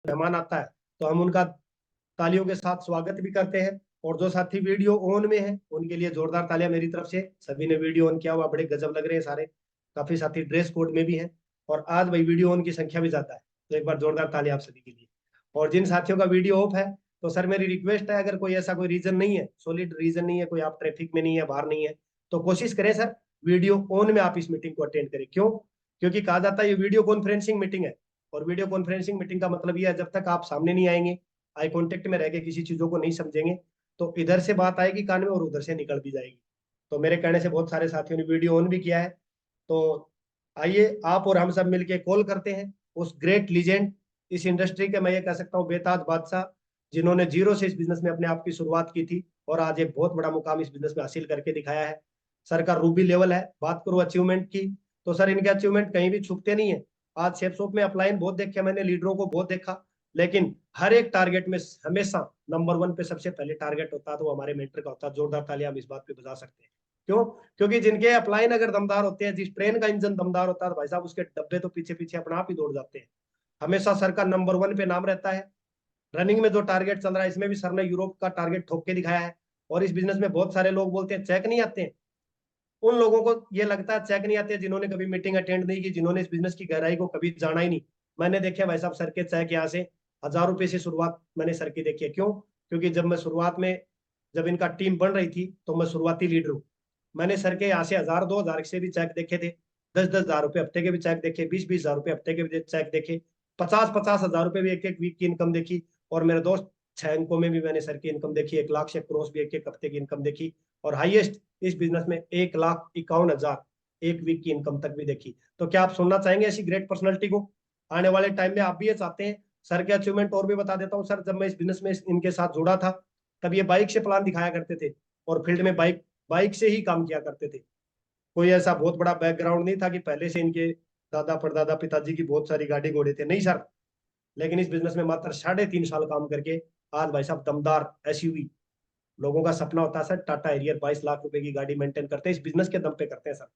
मेहमान आता है तो हम उनका तालियों के साथ स्वागत भी करते हैं। और जो साथी वीडियो ऑन में है उनके लिए जोरदार तालियां मेरी तरफ से। सभी ने वीडियो ऑन किया हुआ, बड़े गजब लग रहे हैं सारे। काफी साथी ड्रेस कोड में भी हैं। और आज भाई वीडियो ऑन की संख्या भी ज्यादा है, तो एक बार जोरदार तालियां आप सभी के लिए। और जिन साथियों का वीडियो ऑफ है, तो सर मेरी रिक्वेस्ट है, अगर कोई ऐसा कोई रीजन नहीं है, सॉलिड रीजन नहीं है, कोई आप ट्रैफिक में नहीं है, बाहर नहीं है, तो कोशिश करें सर वीडियो ऑन में आप इस मीटिंग को अटेंड करें। क्यों? क्योंकि कहा जाता है ये वीडियो कॉन्फ्रेंसिंग मीटिंग है। और वीडियो कॉन्फ्रेंसिंग मीटिंग का मतलब ये है, जब तक आप सामने नहीं आएंगे, आई कांटेक्ट में रह के किसी चीजों को नहीं समझेंगे, तो इधर से बात आएगी कान में और उधर से निकल भी जाएगी। तो मेरे कहने से बहुत सारे साथियों ने वीडियो ऑन भी किया है। तो आइए आप और हम सब मिलके कॉल करते हैं उस ग्रेट लीजेंड, इस इंडस्ट्री के, मैं ये कह सकता हूँ बेताज बादशाह, जिन्होंने जीरो से इस बिजनेस में अपने आप की शुरुआत की थी और आज एक बहुत बड़ा मुकाम इस बिजनेस में हासिल करके दिखाया है। सर का रूबी लेवल है। बात करूँ अचीवमेंट की, तो सर इनके अचीवमेंट कहीं भी छुपते नहीं है। आज शेप शॉप में अपलाइन बहुत देखे मैंने, लीडरों को बहुत देखा, लेकिन हर एक टारगेट में हमेशा नंबर वन पे सबसे पहले टारगेट होता है तो वो हमारे मेंटर का होता है। जोरदार तालियां हम इस बात पे बजा सकते हैं। क्यों? क्योंकि जिनके अपलाइन अगर दमदार होते हैं, जिस ट्रेन का इंजन दमदार होता है, तो भाई साहब उसके डब्बे तो पीछे पीछे अपना आप ही दौड़ जाते हैं। हमेशा सर का नंबर वन पे नाम रहता है। रनिंग में जो टारगेट चल रहा है, इसमें भी सर ने यूरोप का टारगेट ठोक के दिखाया है। और इस बिजनेस में बहुत सारे लोग बोलते हैं चेक नहीं आते हैं। उन लोगों को ये लगता है चेक नहीं आते जिन्होंने कभी मीटिंग अटेंड नहीं की, जिन्होंने इस बिजनेस की गहराई को कभी जाना ही नहीं। मैंने देखा भाई साहब सर के चेक यहाँ से 1000 रुपए से शुरुआत मैंने सर की देखी है। क्यों? क्योंकि जब मैं शुरुआत में, जब इनका टीम बन रही थी, तो मैं शुरुआती लीडर हूँ। मैंने सर के यहाँ से 1000 2000 से भी चेक देखे थे, 10 10 हजार रुपए हफ्ते के भी चेक देखे, 20 20 हजार रुपए हफ्ते के भी चेक देखे, 50 50 हजार रुपए भी एक एक वीक की इनकम देखी। और मेरे दोस्त 6 अंकों में भी मैंने सर की इनकम देखी, 1 लाख से क्रॉस भी एक एक हफ्ते की इनकम देखी। और हाईएस्ट इस बिजनेस में 1,51,000 एक वीक की इनकम तक भी देखी। तो क्या आप सुनना चाहेंगे ऐसी ग्रेट पर्सनैलिटी को? आने वाले टाइम में आप भी ये चाहते हैं? सर के अचीवमेंट और भी बता देता हूँ। सर जब मैं इस बिजनेस में इनके साथ जुड़ा था, तब ये बाइक से प्लान दिखाया करते थे और फील्ड में बाइक बाइक से ही काम किया करते थे। कोई ऐसा बहुत बड़ा बैकग्राउंड नहीं था कि पहले से इनके दादा परदादा पिताजी की बहुत सारी गाड़ी घोड़े थे, नहीं सर। लेकिन इस बिजनेस में मात्र 3.5 साल काम करके आज भाई साहब दमदार एसयूवी, लोगों का सपना होता है सर टाटा एरियर, 22 लाख रुपए की गाड़ी मेंटेन करते हैं, इस बिजनेस के दम पे करते हैं सर।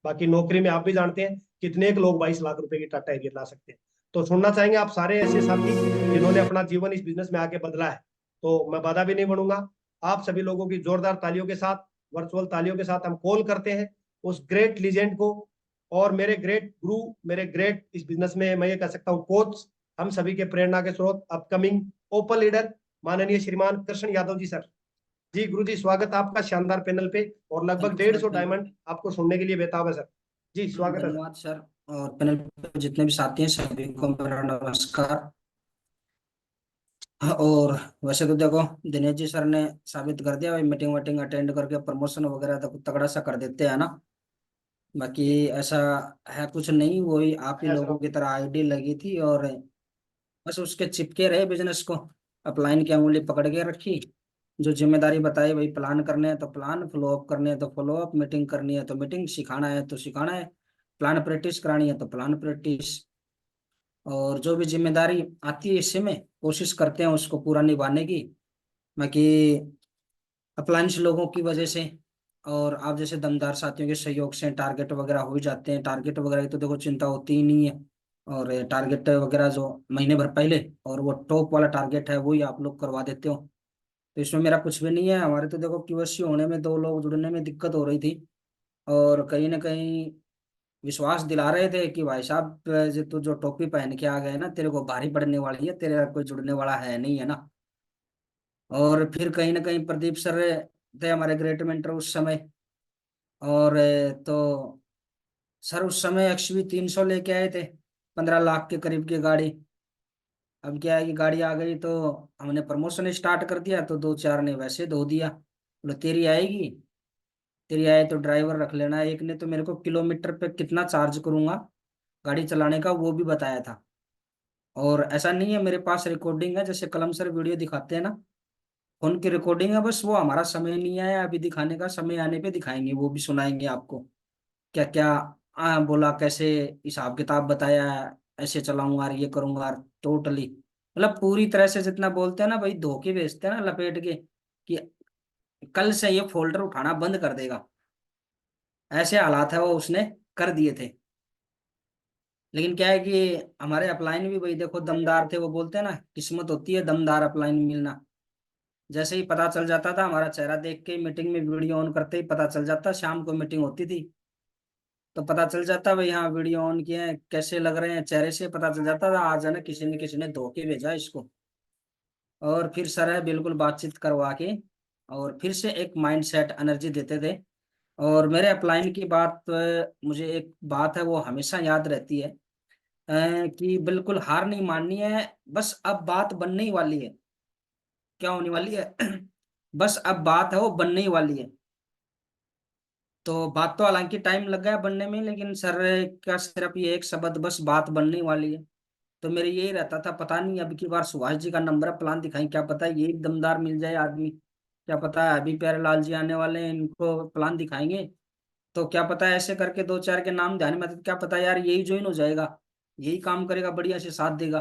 बाकी नौकरी में आप भी जानते हैं कितने एक लोग 22 लाख रुपए की टाटा एरियर ला सकते हैं। तो सुनना चाहेंगे आप सारे ऐसे साथी जिन्होंने अपना जीवन इस बिजनेस में आके बदला है? तो मैं बाधा भी नहीं बनूंगा। आप सभी लोगों की जोरदार तालियों के साथ, वर्चुअल तालियों के साथ हम कॉल करते हैं उस ग्रेट लीजेंड को। और मेरे ग्रेट गुरु, मेरे ग्रेट इस बिजनेस में मैं ये कह सकता हूँ कोच, हम सभी के प्रेरणा के स्रोत, अपकमिंग ओपन लीडर, माननीय श्रीमान कृष्ण यादव जी सर। जी गुरु जी, स्वागत है आपका शानदार पैनल पे। और थैंक लगभग यू सर। 150 थैंक डायमंड आपको सुनने के लिए बेताब है सर। जी यू, स्वागत है सर। धन्यवाद सर। और पैनल पे जितने भी साथी हैं सभी को मेरा नमस्कार। और वैसे तो देखो, दिनेश जी सर ने साबित कर दिया भाई, मीटिंग वीटिंग अटेंड करके प्रमोशन वगैरह तो तगड़ा सा कर देते हैं ना। बाकी ऐसा है कुछ नहीं, वही आप ही है सर लोगों की आपको। तरह आईडी लगी थी और बस उसके चिपके रहे बिजनेस को, अपलाइन की अंगुली पकड़ के रखी। जो जिम्मेदारी बताई भाई, प्लान करने हैं तो प्लान, फॉलो अप करने हैं तो फॉलो अप, मीटिंग करनी है तो मीटिंग, सिखाना है तो सिखाना है, प्लान प्रैक्टिस करानी है तो प्लान प्रैक्टिस। और जो भी जिम्मेदारी आती है इससे में कोशिश करते हैं उसको पूरा निभाने की। बाकी अप्लायंस लोगों की वजह से और आप जैसे दमदार साथियों के सहयोग से टारगेट वगैरह हो ही जाते हैं। टारगेट वगैरह की तो देखो चिंता होती ही नहीं है। और टारगेट वगैरह जो महीने भर पहले, और वो टॉप वाला टारगेट है वही आप लोग करवा देते हो। तो इसमें मेरा कुछ भी नहीं है। हमारे तो देखो केवाईसी होने में 2 लोग जुड़ने में दिक्कत हो रही थी, और कहीं ना कहीं विश्वास दिला रहे थे कि भाई साहब जो तू जो टोपी पहन के आ गए ना, तेरे को भारी पड़ने वाली है, तेरे कोई जुड़ने वाला है नहीं, है ना। और फिर कहीं ना कहीं प्रदीप सर थे हमारे ग्रेट मेंटर उस समय। और तो सर उस समय एक्सवी 300 लेके आए थे, 15 लाख के करीब की गाड़ी। अब क्या है कि गाड़ी आ गई तो हमने प्रमोशन स्टार्ट कर दिया, तो 2 4 ने वैसे धो दिया, बोले तेरी आएगी, तेरी आए तो ड्राइवर रख लेना। एक ने तो मेरे को किलोमीटर पे कितना चार्ज करूंगा गाड़ी चलाने का वो भी बताया था। और ऐसा नहीं है, मेरे पास रिकॉर्डिंग है, जैसे कलम सर वीडियो दिखाते हैं ना, फोन की रिकॉर्डिंग है। बस वो हमारा समय नहीं आया अभी दिखाने का, समय आने पे दिखाएंगे, वो भी सुनाएंगे आपको क्या क्या बोला, कैसे हिसाब किताब बताया, ऐसे चलाऊंगा और ये करूंगा, टोटली मतलब पूरी तरह से जितना बोलते हैं ना भाई, धोखे भेजते हैं ना लपेट के कि कल से ये फोल्डर उठाना बंद कर देगा, ऐसे हालात है वो उसने कर दिए थे। लेकिन क्या है कि हमारे अपलाइन भी भाई देखो दमदार थे, वो बोलते हैं ना किस्मत होती है दमदार अपलाइन मिलना। जैसे ही पता चल जाता था, हमारा चेहरा देख के मीटिंग में वीडियो ऑन करते ही पता चल जाता, शाम को मीटिंग होती थी तो पता चल जाता भाई हाँ वीडियो ऑन किए हैं, कैसे लग रहे हैं चेहरे से पता चल जाता था, आज है ना किसी ने धोखे भेजा इसको। और फिर सर है बिल्कुल बातचीत करवा के और फिर से एक माइंड सेट एनर्जी देते थे। और मेरे अपलाइन की बात मुझे एक बात है वो हमेशा याद रहती है, कि बिल्कुल हार नहीं माननी है, बस अब बात बनने ही वाली है। क्या होने वाली है? बस अब बात है वो बनने ही वाली है। तो बात तो हालांकि टाइम लग गया बनने में, लेकिन सर का सिर्फ ये एक शब्द बस बात बनने वाली है। तो मेरे यही रहता था, पता नहीं अब की बार सुभाष जी का नंबर प्लान दिखाएं, क्या पता यही दमदार मिल जाए आदमी। क्या पता है अभी प्यारे लाल जी आने वाले हैं, इनको प्लान दिखाएंगे तो क्या पता है ऐसे करके दो चार के नाम ध्यान में आते, तो क्या पता यार यही ज्वाइन हो जाएगा, यही काम करेगा, बढ़िया से साथ देगा।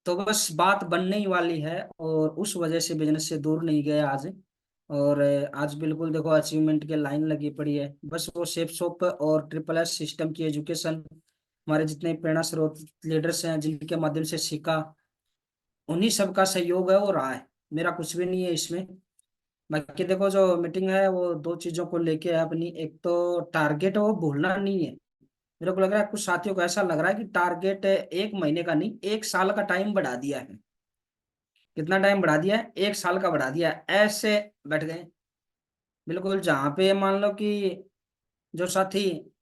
तो बस बात बनने ही वाली है और उस वजह से बिजनेस से दूर नहीं गए आज। और आज बिल्कुल देखो अचीवमेंट के लाइन लगी पड़ी है, बस वो सेफ शॉप और ट्रिपल एस सिस्टम की एजुकेशन, हमारे जितने प्रेरणा स्रोत लीडर्स हैं जिनके माध्यम से सीखा, उन्हीं सब का सहयोग है वो रहा है, मेरा कुछ भी नहीं है इसमें। बाकी देखो जो मीटिंग है वो दो चीजों को लेके है अपनी, एक तो टारगेट है वो भूलना नहीं है। मेरे को लग रहा है कुछ साथियों को ऐसा लग रहा है कि टारगेट 1 महीने का नहीं 1 साल का टाइम बढ़ा दिया है। कितना टाइम बढ़ा दिया है? 1 साल का बढ़ा दिया है, ऐसे बैठ गए। बिल्कुल जहां पे मान लो कि जो साथी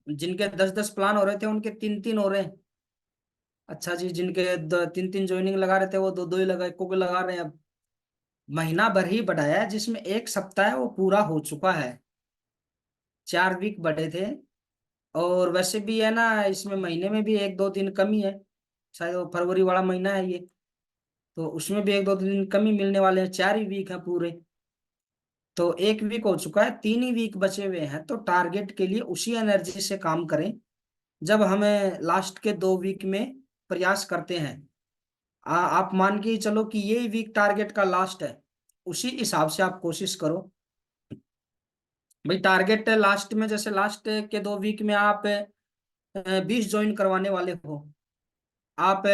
जिनके 10-10 प्लान हो रहे थे उनके 3-3 हो रहे हैं। अच्छा जी, जिनके 3-3 ज्वाइनिंग लगा रहे थे वो 2-2 ही लगा को लगा रहे हैं अब। महीना भर ही बढ़ाया है, जिसमें एक सप्ताह है वो पूरा हो चुका है। 4 वीक बढ़े थे। और वैसे भी है ना इसमें महीने में भी 1-2 दिन कमी है, शायद वो फरवरी वाला महीना है ये, तो उसमें भी 1-2 दिन कमी मिलने वाले हैं, 4 ही वीक है पूरे। तो 1 वीक हो चुका है, 3 ही वीक बचे हुए हैं, तो टारगेट के लिए उसी एनर्जी से काम करें जब हमें लास्ट के 2 वीक में प्रयास करते हैं। आप मान के चलो कि ये वीक टारगेट का लास्ट है, उसी हिसाब से आप कोशिश करो। भाई टारगेट लास्ट में, जैसे लास्ट के 2 वीक में आप 20 ज्वाइन करवाने वाले हो, आप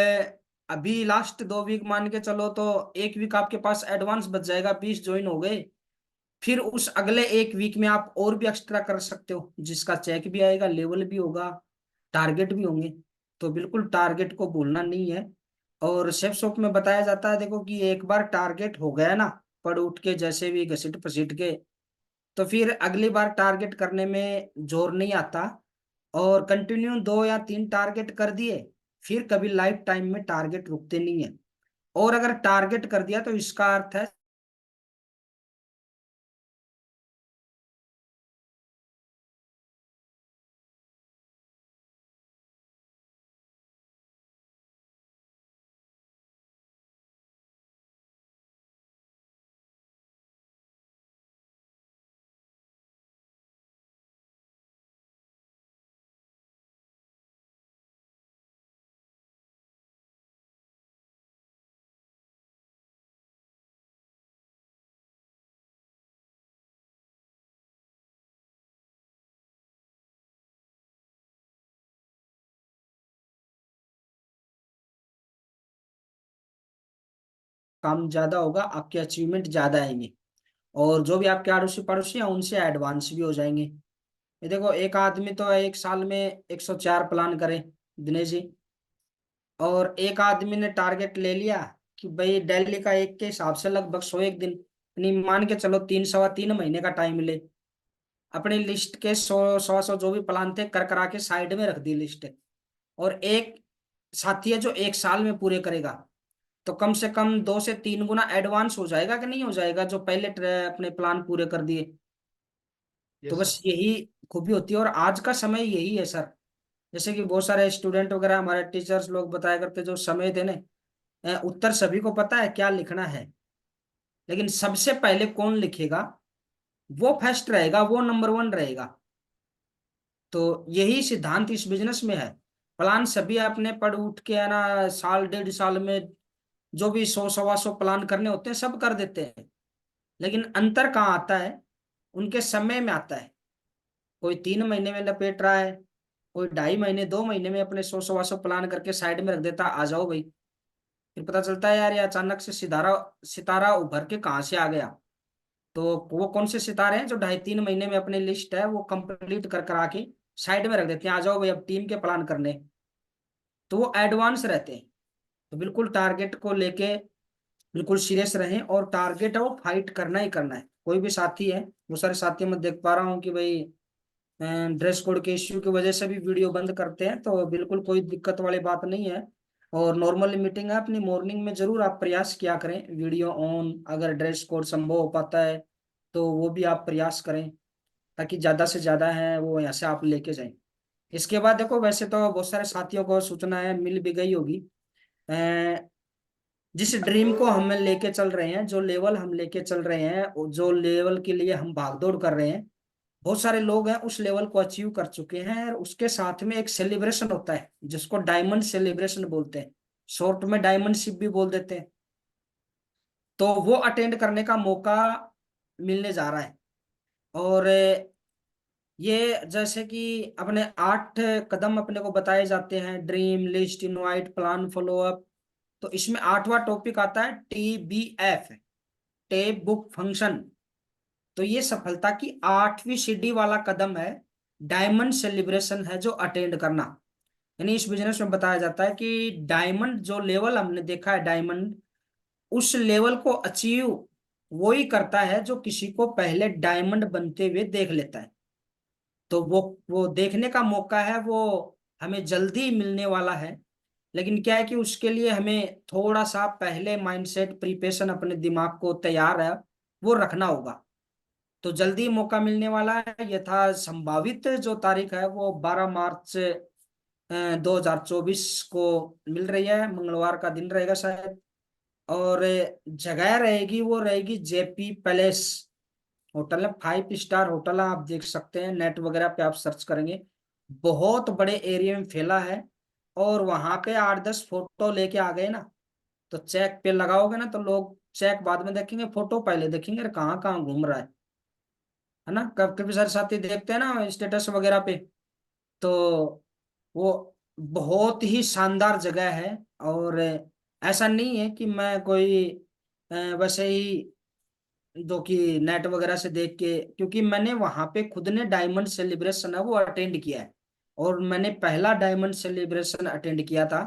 अभी लास्ट 2 वीक मान के चलो तो 1 वीक आपके पास एडवांस बच जाएगा, 20 ज्वाइन हो गए। फिर उस अगले 1 वीक में आप और भी एक्स्ट्रा कर सकते हो, जिसका चेक भी आएगा, लेवल भी होगा, टारगेट भी होंगे। तो बिल्कुल टारगेट को भूलना नहीं है। और शेफ शॉप में बताया जाता है देखो कि एक बार टारगेट हो गया ना, पढ़ उठ के जैसे भी घसीट पसीट के, तो फिर अगली बार टारगेट करने में जोर नहीं आता। और कंटिन्यू 2 या 3 टारगेट कर दिए, फिर कभी लाइफ टाइम में टारगेट रुकते नहीं है। और अगर टारगेट कर दिया तो इसका अर्थ है काम ज्यादा होगा, आपके अचीवमेंट ज्यादा आएंगे, और जो भी आपके अड़ोसी पड़ोसी हैं उनसे एडवांस भी हो जाएंगे। ये देखो एक आदमी तो 1 साल में 104 प्लान करे, दिनेश जी, और एक आदमी ने टारगेट ले लिया कि भाई दिल्ली का एक के हिसाब से लगभग 101 दिन, यानी मान के चलो 3 सवा 3 महीने का टाइम ले, अपनी लिस्ट के 100 100 जो भी प्लान थे कर करा के साइड में रख दी लिस्ट। और एक साथी है जो 1 साल में पूरे करेगा, तो कम से कम 2 से 3 गुना एडवांस हो जाएगा कि नहीं हो जाएगा, जो पहले अपने प्लान पूरे कर दिए। तो यस सर। बस यही खूबी होती है, और आज का समय यही है सर। जैसे कि बहुत सारे स्टूडेंट वगैरह हमारे टीचर्स लोग बताया करते, जो समय देने उत्तर सभी को पता है क्या लिखना है, लेकिन सबसे पहले कौन लिखेगा वो फर्स्ट रहेगा, वो नंबर 1 रहेगा। तो यही सिद्धांत इस बिजनेस में है। प्लान सभी अपने पढ़ उठ के है ना साल 1.5 साल में जो भी 100 सवा 100 प्लान करने होते हैं सब कर देते हैं, लेकिन अंतर कहाँ आता है? उनके समय में आता है। कोई 3 महीने में लपेट रहा है, कोई 2.5 महीने 2 महीने में अपने 100 सवा 100 प्लान करके साइड में रख देता, आ जाओ भाई। फिर पता चलता है यार ये अचानक से सितारा सितारा उभर के कहाँ से आ गया। तो वो कौन से सितारे हैं जो 2.5 3 महीने में अपनी लिस्ट है वो कंप्लीट कर करा के साइड में रख देते हैं, आ जाओ भाई अब टीम के प्लान करने। तो वो एडवांस रहते हैं। तो बिल्कुल टारगेट को लेके बिल्कुल सीरियस रहें, और टारगेट है वो फाइट करना ही करना है। कोई भी साथी है, वो सारे साथी मैं देख पा रहा हूँ कि भाई ड्रेस कोड के इश्यू की वजह से भी वीडियो बंद करते हैं, तो बिल्कुल कोई दिक्कत वाली बात नहीं है। और नॉर्मल मीटिंग है अपनी मॉर्निंग में, जरूर आप प्रयास किया करें वीडियो ऑन, अगर ड्रेस कोड संभव हो पाता है तो वो भी आप प्रयास करें, ताकि ज्यादा से ज्यादा है वो यहाँ से आप लेके जाएं। इसके बाद देखो, वैसे तो बहुत सारे साथियों को सूचना है मिल भी गई होगी। जिस ड्रीम को हम लेके चल रहे हैं, जो लेवल हम लेके चल रहे हैं, और जो लेवल के लिए हम भागदौड़ कर रहे हैं, बहुत सारे लोग हैं उस लेवल को अचीव कर चुके हैं। और उसके साथ में एक सेलिब्रेशन होता है जिसको डायमंड सेलिब्रेशन बोलते हैं, शॉर्ट में डायमंडशिप भी बोल देते हैं। तो वो अटेंड करने का मौका मिलने जा रहा है। और ये जैसे कि अपने 8 कदम अपने को बताए जाते हैं, dream list, invite, plan, follow up. तो इसमें 8वां टॉपिक आता है TBF, टेप बुक फंक्शन। तो ये सफलता की 8वीं सीढ़ी वाला कदम है, डायमंड सेलिब्रेशन है जो अटेंड करना। यानी इस बिजनेस में बताया जाता है कि डायमंड जो लेवल हमने देखा है, डायमंड उस लेवल को अचीव वो ही करता है जो किसी को पहले डायमंड बनते हुए देख लेता है। तो वो देखने का मौका है वो हमें जल्दी मिलने वाला है। लेकिन क्या है कि उसके लिए हमें थोड़ा सा पहले माइंडसेट प्रिपरेशन, अपने दिमाग को तैयार है वो रखना होगा। तो जल्दी मौका मिलने वाला है। यथा संभावित जो तारीख है वो 12 मार्च 2024 को मिल रही है, मंगलवार का दिन रहेगा शायद। और जगह रहेगी वो रहेगी JP पैलेस होटल है, 5 स्टार होटल है, आप देख सकते हैं नेट वगैरह पे आप सर्च करेंगे। बहुत बड़े एरिया में फैला है। और वहां पे 8 10 फोटो लेके आ गए ना, तो चेक पे लगाओगे ना तो लोग चेक बाद में देखेंगे, फोटो पहले देखेंगे, अरे कहाँ कहाँ घूम रहा है ना। कब कभी सारे साथी देखते हैं ना स्टेटस वगैरह पे। तो वो बहुत ही शानदार जगह है। और ऐसा नहीं है कि मैं कोई वैसे ही जो कि नेट वगैरह से देख के, क्योंकि मैंने वहां पे खुद ने डायमंड सेलिब्रेशन है वो अटेंड किया है। और मैंने पहला डायमंड सेलिब्रेशन अटेंड किया था,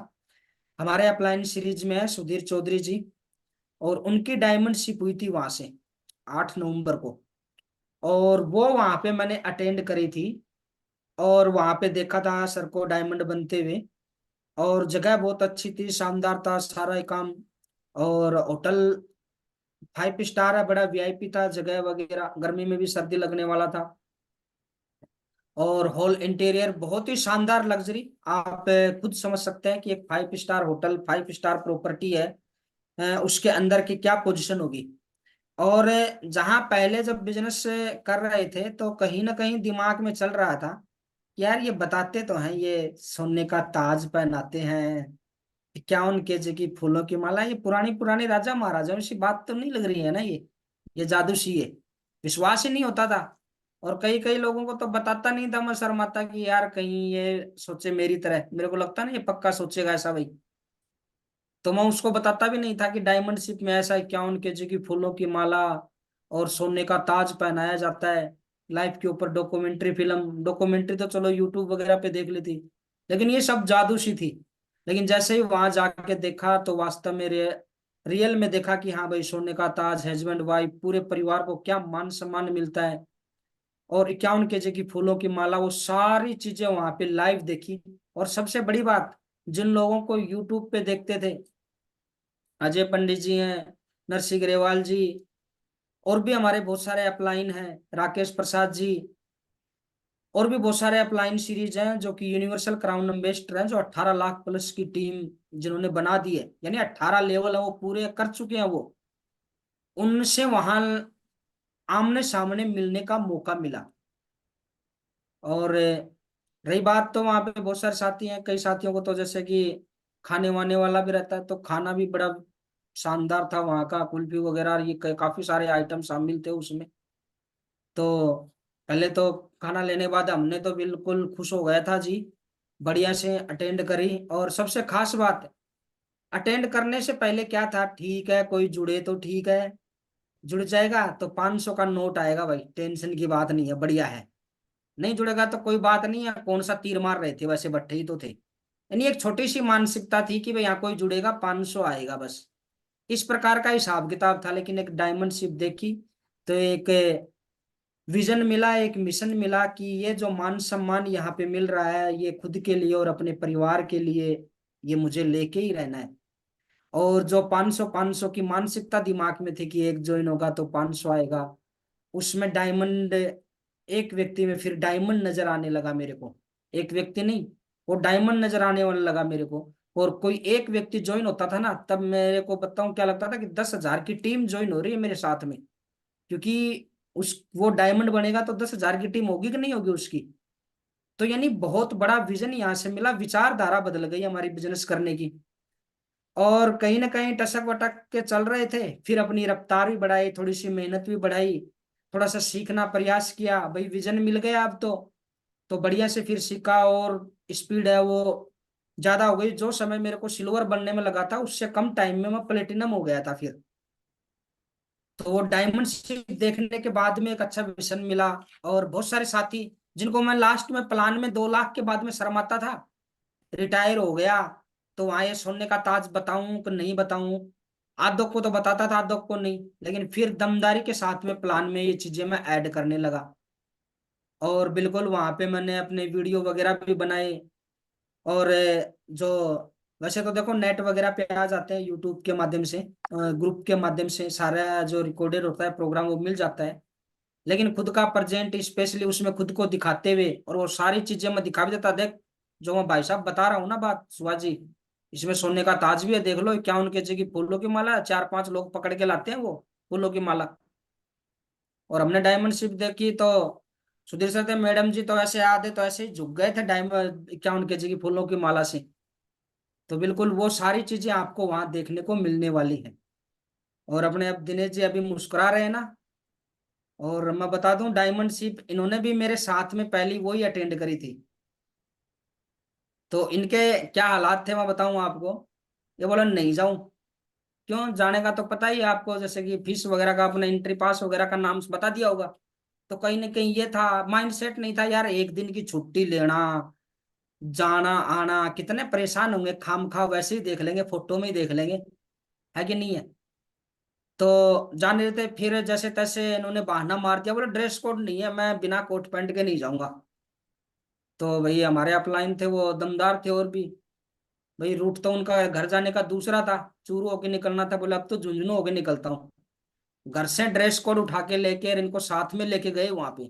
हमारे अपलाइन सीरीज में है सुधीर चौधरी जी, और उनकी डायमंड शिप हुई थी वहां से 8 नवंबर को। और वो वहां पे मैंने अटेंड करी थी, और वहां पे देखा था सर को डायमंड बनते हुए। और जगह बहुत अच्छी थी, शानदार था सारा ही काम। और होटल 5 स्टार है, बड़ा VIP था, जगह वगैरह, गर्मी में भी सर्दी लगने वाला था। और हॉल इंटीरियर बहुत ही शानदार लग्जरी, आप खुद समझ सकते हैं कि एक 5 स्टार होटल, 5 स्टार प्रॉपर्टी है, उसके अंदर की क्या पोजीशन होगी। और जहां पहले जब बिजनेस कर रहे थे तो कहीं ना कहीं दिमाग में चल रहा था कि यार ये बताते तो हैं ये सोने का ताज पहनाते हैं, 51 kg की फूलों की माला, ये पुरानी पुरानी राजा महाराजाओं की बात तो नहीं लग रही है ना, ये जादू सी है। विश्वास ही नहीं होता था। और कई कई लोगों को तो बताता नहीं था, मैं शर्माता कि यार कहीं ये सोचे मेरी तरह, मेरे को लगता ना ये पक्का सोचेगा ऐसा भाई। तो मैं उसको बताता भी नहीं था कि डायमंड शिप में ऐसा 51 kg की फूलों की माला और सोने का ताज पहनाया जाता है। लाइफ के ऊपर डॉक्यूमेंट्री फिल्म, डॉक्यूमेंट्री तो चलो यूट्यूब वगैरह पे देख ली थी, लेकिन ये सब जादू सी थी। लेकिन जैसे ही वहां जाके देखा तो वास्तव में रियल में देखा कि हाँ भाई, सोने का ताज, हस्बैंड वाइफ पूरे परिवार को क्या मान सम्मान मिलता है। और 51 kg की फूलों की माला, वो सारी चीजें वहां पे लाइव देखी। और सबसे बड़ी बात, जिन लोगों को यूट्यूब पे देखते थे, अजय पंडित जी हैं, नरसिंह ग्रेवाल जी, और भी हमारे बहुत सारे अपलाइन हैं, राकेश प्रसाद जी, और भी बहुत सारे अपलाइन सीरीज हैं जो कि यूनिवर्सल क्राउन एम्बेसडर हैं, जो 18 लाख प्लस की टीम जिन्होंने बना दी है, यानी 18 लेवल है वो पूरे कर चुके हैं वो। उनसे वहां आमने सामने मिलने का मौका मिला। और रही बात, तो वहां पे बहुत सारे साथी हैं, कई साथियों को तो जैसे कि खाने वाने वाला भी रहता है, तो खाना भी बड़ा शानदार था वहाँ का, कुल्फी वगैरह, ये काफी सारे आइटम शामिल थे उसमें। तो पहले तो खाना लेने के बाद हमने तो बिल्कुल खुश हो गया था जी। बढ़िया से अटेंड करी। और सबसे खास बात, अटेंड करने से पहले क्या था, ठीक है कोई जुड़े तो ठीक है, जुड़ जाएगा तो 500 का नोट आएगा भाई, टेंशन की बात नहीं है, बढ़िया है। नहीं जुड़ेगा तो कोई बात नहीं है, कौन सा तीर मार रहे थे, वैसे बट्टे ही तो थे। यानी एक छोटी सी मानसिकता थी कि भाई यहाँ कोई जुड़ेगा 500 आएगा बस, इस प्रकार का हिसाब किताब था। लेकिन एक डायमंड शिप देखी तो एक विजन मिला, एक मिशन मिला कि ये जो मान सम्मान यहाँ पे मिल रहा है, ये खुद के लिए और अपने परिवार के लिए, ये मुझे लेके ही रहना है। और जो 500 की मानसिकता दिमाग में थी कि एक ज्वाइन होगा तो 500 आएगा, उसमें डायमंड, एक व्यक्ति में फिर डायमंड नजर आने लगा मेरे को। एक व्यक्ति नहीं, वो डायमंड नजर आने वाला लगा मेरे को। और कोई एक व्यक्ति ज्वाइन होता था ना, तब मेरे को बताऊं क्या लगता था कि 10,000 की टीम ज्वाइन हो रही है मेरे साथ में। क्योंकि उस वो डायमंड बनेगा तो 10,000 की टीम होगी कि नहीं होगी उसकी। तो यानी बहुत बड़ा विजन यहाँ से मिला, विचारधारा बदल गई हमारी बिजनेस करने की। और कहीं ना कहीं टसक वटक के चल रहे थे, फिर अपनी रफ्तार भी बढ़ाई, थोड़ी सी मेहनत भी बढ़ाई, थोड़ा सा सीखना प्रयास किया, भाई विजन मिल गया अब तो बढ़िया से फिर सीखा। और स्पीड है वो ज्यादा हो गई, जो समय मेरे को सिल्वर बनने में लगा था उससे कम टाइम में मैं प्लेटिनम हो गया था फिर। तो वो डायमंड शिप देखने के बाद में एक अच्छा विजन मिला। और बहुत सारे साथी जिनको मैं लास्ट में प्लान में 2 लाख के बाद में शर्माता था, रिटायर हो गया, तो वहां ये सोने का ताज बताऊं कि नहीं बताऊं, आधों को तो बताता था आधों को नहीं, लेकिन फिर दमदारी के साथ में प्लान में ये चीजें मैं ऐड करने लगा। और बिल्कुल वहां पे मैंने अपने वीडियो वगैरह भी बनाए। और जो वैसे तो देखो नेट वगैरह पे आ जाते हैं यूट्यूब के माध्यम से, ग्रुप के माध्यम से सारा जो रिकॉर्डेड होता है प्रोग्राम वो मिल जाता है। लेकिन खुद का प्रेजेंट स्पेशली उसमें खुद को दिखाते हुए, और वो सारी चीजें मैं दिखा भी देता, देख जो मैं भाई साहब बता रहा हूँ ना बात सुभाष जी, इसमें सोने का ताज भी है, देख लो 51 kg की फूलों की माला है, 4-5 लोग पकड़ के लाते हैं वो फूलों की माला। और हमने डायमंड शिप देखी तो सुधीर सर थे मैडम जी, तो ऐसे आधे तो ऐसे ही झुक गए थे डायमंड 51 kg की फूलों की माला से। तो बिल्कुल वो सारी चीजें आपको वहां देखने को मिलने वाली है। और अपने अब दिनेश जी अभी मुस्कुरा रहे हैं ना। और मैं बता दूं डायमंड शिप इन्होंने भी मेरे साथ में पहली वही अटेंड करी थी। तो इनके क्या हालात थे मैं बताऊं आपको। ये बोला नहीं जाऊं, क्यों जाने का तो पता ही है आपको, जैसे कि फीस वगैरह का अपना एंट्री पास वगैरह का नाम बता दिया होगा। तो कहीं ना कहीं ये था, माइंड सेट नहीं था यार, एक दिन की छुट्टी लेना, जाना आना कितने परेशान होंगे, खाम खा वैसे ही देख लेंगे, फोटो में ही देख लेंगे, है कि नहीं है। तो जाने देते, फिर जैसे तैसे इन्होंने बहाना मार दिया, बोले ड्रेस कोड नहीं है, मैं बिना कोट पैंट के नहीं जाऊंगा। तो भाई हमारे अपलाइन थे वो दमदार थे, और भी भाई रूट तो उनका घर जाने का दूसरा था, चूरू होके निकलना था, बोले अब तो झुंझुनू होके निकलता हूँ। घर से ड्रेस कोड उठा के लेके और इनको साथ में लेके गए वहां पे।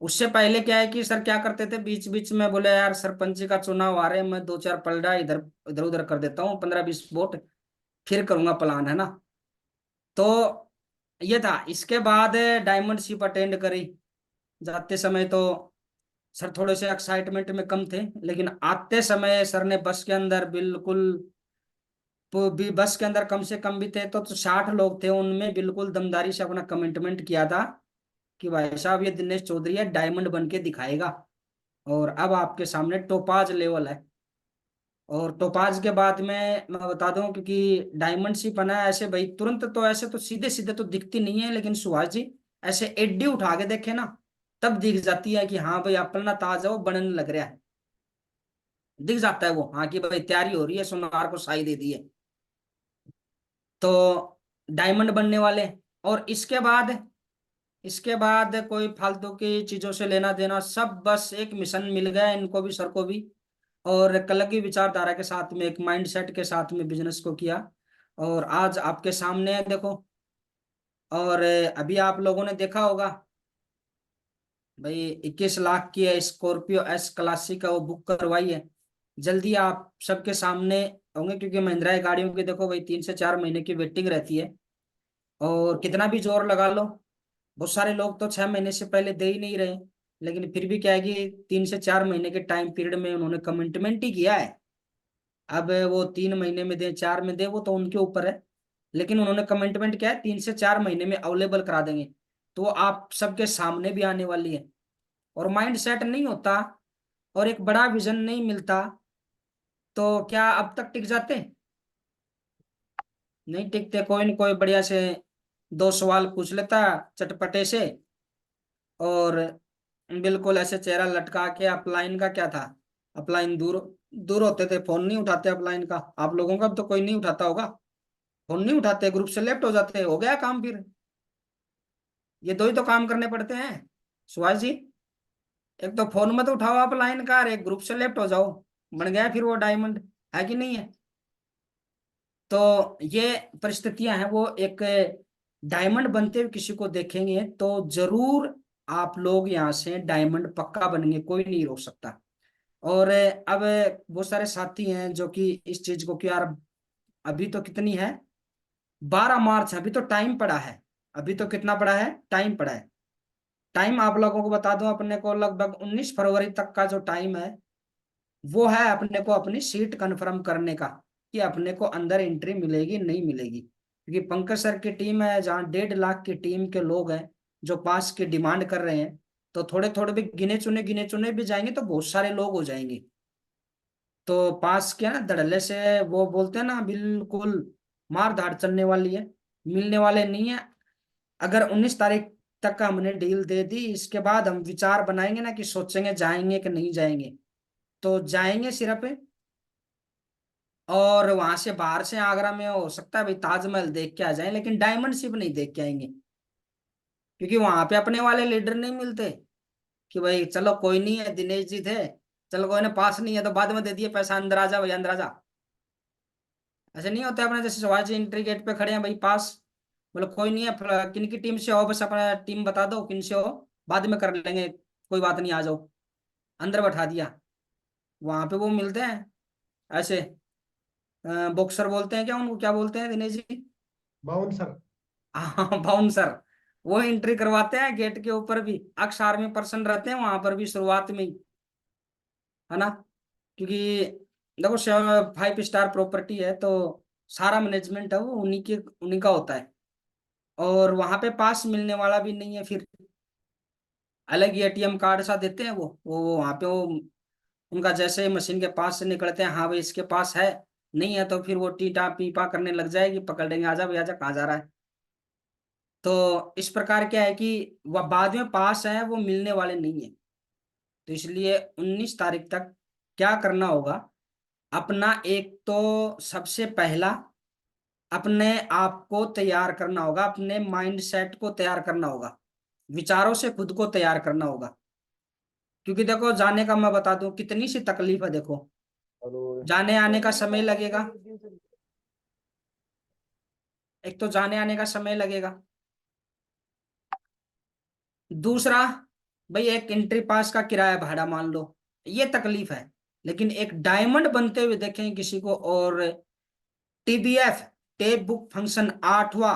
उससे पहले क्या है कि सर क्या करते थे, बीच बीच में बोले यार सरपंच का चुनाव आ रहे हैं, मैं 2-4 पलड़ा इधर इधर उधर कर देता हूँ, 15-20 वोट, फिर करूंगा प्लान, है ना। तो ये था। इसके बाद डायमंड शिप अटेंड करी। जाते समय तो सर थोड़े से एक्साइटमेंट में कम थे, लेकिन आते समय सर ने बस के अंदर बिल्कुल, तो भी बस के अंदर कम से कम भी थे तो 60 लोग थे, उनमें बिल्कुल दमदारी से अपना कमिटमेंट किया था कि भाई साहब ये दिनेश चौधरी है, डायमंड बन के दिखाएगा। और अब आपके सामने टोपाज लेवल है। और टोपाज के बाद में मैं बता दूं, क्योंकि डायमंड शिप बना है ऐसे भाई तुरंत तो ऐसे तो सीधे सीधे तो दिखती नहीं है, लेकिन सुभाष जी ऐसे एडी उठा के देखे ना, तब दिख जाती है कि हाँ भाई अपना ताज है वो बनने लग रहा है। दिख जाता है वो, हाँ कि भाई तैयारी हो रही है, सोनार को साई दे दी है। तो डायमंड बनने वाले। और इसके बाद कोई फालतू की चीजों से लेना देना सब, बस एक मिशन मिल गया इनको भी, सर को भी। और एक अलग ही विचारधारा के साथ में, एक माइंड सेट के साथ में बिजनेस को किया। और आज आपके सामने है देखो। और अभी आप लोगों ने देखा होगा भाई, 21 लाख की है स्कॉर्पियो एस क्लासिक का, वो बुक करवाई है। जल्दी आप सबके सामने होंगे, क्योंकि महिंद्रा गाड़ियों की देखो भाई 3 से 4 महीने की वेटिंग रहती है। और कितना भी जोर लगा लो, बहुत सारे लोग तो 6 महीने से पहले दे ही नहीं रहे। लेकिन फिर भी क्या है कि 3 से 4 महीने के टाइम पीरियड में उन्होंने कमिटमेंट ही किया है। अब वो 3 महीने में दे 4 में दे वो तो उनके ऊपर है, लेकिन उन्होंने कमिटमेंट किया है 3 से 4 महीने में अवेलेबल करा देंगे। तो वो आप सबके सामने भी आने वाली है। और माइंड सेट नहीं होता और एक बड़ा विजन नहीं मिलता तो क्या अब तक टिक जाते? नहीं टिकते। कोई न कोई बढ़िया से दो सवाल पूछ लेता चटपटे से, और बिल्कुल ऐसे चेहरा लटका के। अपलाइन का क्या था, अपलाइन दूर दूर होते थे, फोन नहीं उठाते अपलाइन का। आप लोगों का भी तो कोई नहीं उठाता होगा, फोन नहीं उठाते, ग्रुप से लेफ्ट हो जाते, हो गया काम फिर। ये दो ही तो काम करने पड़ते हैं सुभाष जी। एक तो फोन मत उठाओ अपलाइन का, और एक ग्रुप से लेफ्ट हो जाओ, बन गया फिर वो डायमंड, है कि नहीं है? तो ये परिस्थितियां हैं। वो एक डायमंड बनते हुए किसी को देखेंगे तो जरूर आप लोग यहाँ से डायमंड पक्का बनेंगे, कोई नहीं रोक सकता। और अब बहुत सारे साथी हैं जो कि इस चीज को कि यार अभी तो कितनी है, 12 मार्च, अभी तो टाइम पड़ा है। अभी तो कितना पड़ा है, टाइम पड़ा है। टाइम आप लोगों को बता दूं, अपने को लगभग 19 फरवरी तक का जो टाइम है वो है अपने को अपनी सीट कंफर्म करने का, कि अपने को अंदर एंट्री मिलेगी नहीं मिलेगी। क्योंकि पंकज सर की टीम है जहाँ 1.5 लाख की टीम के लोग हैं जो पास की डिमांड कर रहे हैं, तो थोड़े थोड़े भी गिने चुने भी जाएंगे तो बहुत सारे लोग हो जाएंगे। तो पास के ना धड़ल्ले से वो बोलते हैं ना, बिल्कुल मार धाड़ चलने वाली है, मिलने वाले नहीं है। अगर 19 तारीख तक का हमने डील दे दी, इसके बाद हम विचार बनाएंगे ना कि सोचेंगे जाएंगे कि नहीं जाएंगे। तो जाएंगे सिर्फ, और वहां से बाहर से आगरा में हो सकता है भाई ताजमहल देख के आ जाएं, लेकिन डायमंड शिप नहीं देख के आएंगे। क्योंकि वहां पे अपने वाले लीडर नहीं मिलते कि भाई चलो कोई नहीं है, दिनेश जी थे, चलो कोई ना, पास नहीं है तो बाद में दे दिए पैसा, अंदर आ जा भाई अंदर आ जा। ऐसे नहीं होता अपने जैसे शिवाजी एंट्री गेट पे खड़े हैं भाई पास, बोलो कोई नहीं है, किन की टीम से हो, बस अपना टीम बता दो किन से हो, बाद में कर लेंगे, कोई बात नहीं आ जाओ, अंदर बैठा दिया। वहां पे वो मिलते हैं ऐसे, बॉक्सर बोलते हैं क्या उनको, क्या बोलते हैं दिनेश जी? बाउंसर। हाँ बाउंसर। वो एंट्री करवाते हैं गेट के ऊपर भी, अक्स आर्मी पर्सन रहते हैं वहां पर भी शुरुआत में ही, है ना? क्योंकि देखो 5 स्टार प्रॉपर्टी है तो सारा मैनेजमेंट है वो उन्हीं का होता है। और वहां पे पास मिलने वाला भी नहीं है फिर, अलग ही एटीएम कार्ड सा देते हैं वो वहां पे वो, उनका जैसे मशीन के पास से निकलते हैं, हाँ भाई इसके पास है, नहीं है तो फिर वो टीटा पीपा करने लग जाएगी, पकड़ लेंगे, आजा भाई आजा, कहाँ जा रहा है। तो इस प्रकार क्या है कि वह बाद में पास है वो मिलने वाले नहीं है। तो इसलिए 19 तारीख तक क्या करना होगा, अपना एक तो सबसे पहला अपने आप को तैयार करना होगा, अपने माइंड सेट को तैयार करना होगा, विचारों से खुद को तैयार करना होगा। क्योंकि देखो जाने का मैं बता दूं कितनी सी तकलीफ है, देखो जाने आने का समय लगेगा, एक तो जाने आने का समय लगेगा, दूसरा भाई एक एंट्री पास का किराया भाड़ा मान लो, ये तकलीफ है। लेकिन एक डायमंड बनते हुए देखें किसी को, और टीबीएफ टेप बुक फंक्शन 8वां,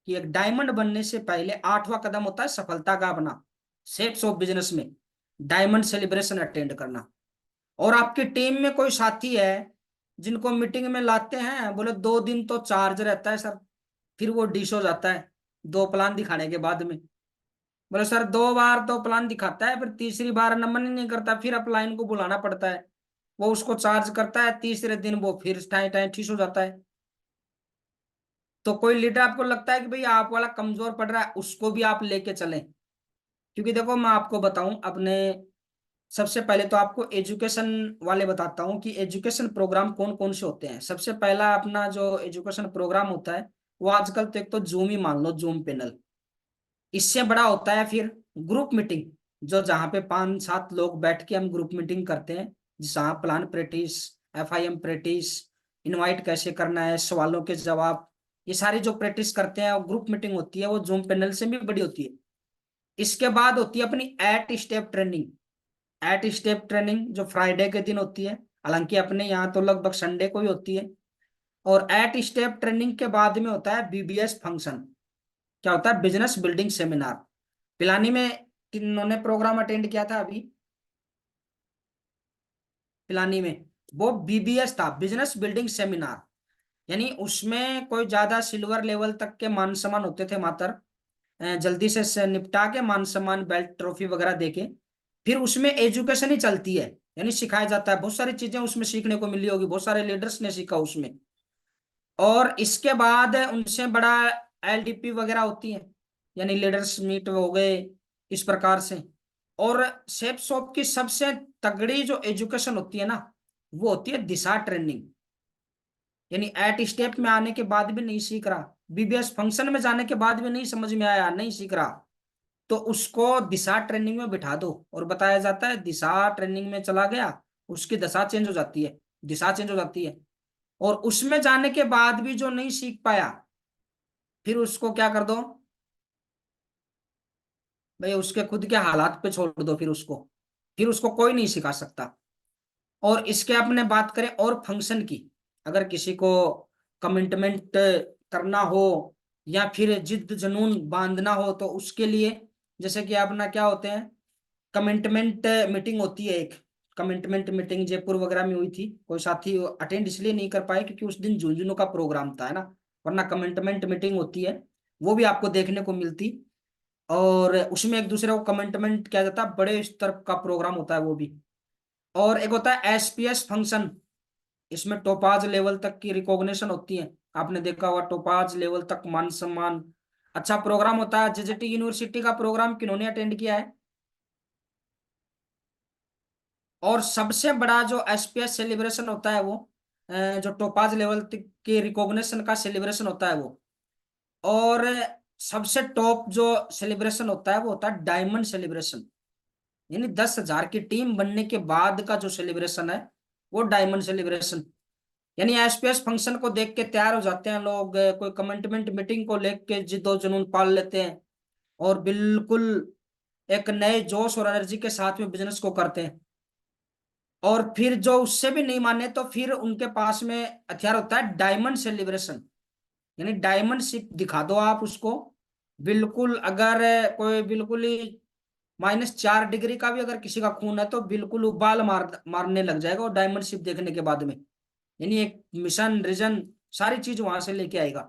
कि एक डायमंड बनने से पहले 8वां कदम होता है सफलता का अपना सेट्स ऑफ बिजनेस में डायमंड सेलिब्रेशन अटेंड करना। और आपकी टीम में कोई साथी है जिनको मीटिंग में लाते हैं, बोले 2 दिन तो चार्ज रहता है सर, फिर वो डिश हो जाता है 2 प्लान दिखाने के बाद में। बोले सर 2 बार तो प्लान दिखाता है, फिर तीसरी बार नंबर नहीं करता, फिर अपलाइन को बुलाना पड़ता है, वो उसको चार्ज करता है, तीसरे दिन वो फिर टाइम टाइम ठीक हो जाता है। तो कोई लीडर आपको लगता है कि भाई आप वाला कमजोर पड़ रहा है, उसको भी आप लेके चलें। क्योंकि देखो मैं आपको बताऊं अपने, सबसे पहले तो आपको एजुकेशन वाले बताता हूँ कि एजुकेशन प्रोग्राम कौन कौन से होते हैं। सबसे पहला अपना जो एजुकेशन प्रोग्राम होता है वो आजकल तो एक तो जूम ही मान लो, जूम पैनल। इससे बड़ा होता है फिर ग्रुप मीटिंग, जो जहाँ पे 5-7 लोग बैठ के हम ग्रुप मीटिंग करते हैं, जहाँ plan practice, FIM practice, invite कैसे करना है, सवालों के जवाब, ये सारी जो प्रैक्टिस करते हैं, ग्रुप मीटिंग होती है, वो जूम पैनल से भी बड़ी होती है। इसके बाद होती है अपनी eight step training. Eight step training जो फ्राइडे के दिन होती है, हालांकि अपने यहाँ तो लगभग संडे को ही होती है। और एट स्टेप ट्रेनिंग के बाद में होता है BBS फंक्शन। क्या होता है, बिजनेस बिल्डिंग सेमिनार। पिलानी में किन्होंने प्रोग्राम अटेंड किया था अभी, पिलानी में वो BBS था, बिजनेस बिल्डिंग सेमिनार। यानी उसमें कोई ज्यादा सिल्वर लेवल तक के मान सम्मान होते थे मात्र, जल्दी से निपटा के मान सम्मान बेल्ट ट्रॉफी वगैरह देके, फिर उसमें एजुकेशन ही चलती है। यानी सिखाया जाता है, बहुत सारी चीजें उसमें सीखने को मिली होगी, बहुत सारे लीडर्स ने सीखा उसमें। और इसके बाद उनसे बड़ा एलडीपी वगैरह होती है, यानी लीडर्स मीट हो गए इस प्रकार से। और सेफ शॉप की सबसे तगड़ी जो एजुकेशन होती है ना, वो होती है दिशा ट्रेनिंग। यानी एट स्टेप में आने के बाद भी नहीं सीख रहा, बीबीएस फंक्शन में जाने के बाद भी नहीं समझ में आया, नहीं सीख रहा, तो उसको दिशा ट्रेनिंग में बिठा दो और बताया जाता है, दिशा ट्रेनिंग में चला गया, उसकी दशा चेंज हो जाती है, दिशा चेंज हो जाती है। और उसमें जाने के बाद भी जो नहीं सीख पाया, फिर उसको क्या कर दो भाई, उसके खुद के हालात पे छोड़ दो, फिर उसको कोई नहीं सिखा सकता। और इसके अपने बात करें और फंक्शन की, अगर किसी को कमिटमेंट करना हो या फिर जिद जुनून बांधना हो, तो उसके लिए जैसे कि अपना क्या होते हैं, कमिटमेंट मीटिंग होती है एक। कमिटमेंट मीटिंग जयपुर वगैरह में हुई थी, कोई साथी अटेंड इसलिए नहीं कर पाए क्योंकि उस दिन झुंझुनू का प्रोग्राम था, है ना, वरना कमिटमेंट मीटिंग होती है, वो भी आपको देखने को मिलती। और उसमें एक दूसरे को कमिटमेंट किया जाता है, बड़े स्तर का प्रोग्राम होता है वो भी। और एक होता है एसपीएस फंक्शन, इसमें टोपाज लेवल तक की रिकॉग्निशन होती है, आपने देखा होगा टोपाज लेवल तक मान सम्मान, अच्छा प्रोग्राम होता है। जेजेटी यूनिवर्सिटी का प्रोग्राम किन्होंने अटेंड किया है? और सबसे बड़ा जो एसपीएस सेलिब्रेशन होता है वो जो टोपाज लेवल तक के रिकॉग्निशन का सेलिब्रेशन होता है वो। और सबसे टॉप जो सेलिब्रेशन होता है वो होता है डायमंड सेलिब्रेशन, यानी 10,000 की टीम बनने के बाद का जो सेलिब्रेशन है वो डायमंड सेलिब्रेशन। यानी एसपीएस फंक्शन को देख के तैयार हो जाते हैं लोग, कोई कमिटमेंट मीटिंग को लेके जिद्दो जुनून पाल लेते हैं, और बिल्कुल एक नए जोश और एनर्जी के साथ में बिजनेस को करते हैं। और फिर जो उससे भी नहीं माने, तो फिर उनके पास में हथियार होता है डायमंड सेलिब्रेशन, यानी डायमंड शिप दिखा दो आप उसको। बिल्कुल अगर कोई बिल्कुल ही -4 डिग्री का भी अगर किसी का खून है, तो बिल्कुल उबाल मारने लग जाएगा वो डायमंड शिप देखने के बाद में। यानी एक मिशन रीजन सारी चीज वहां से लेके आएगा।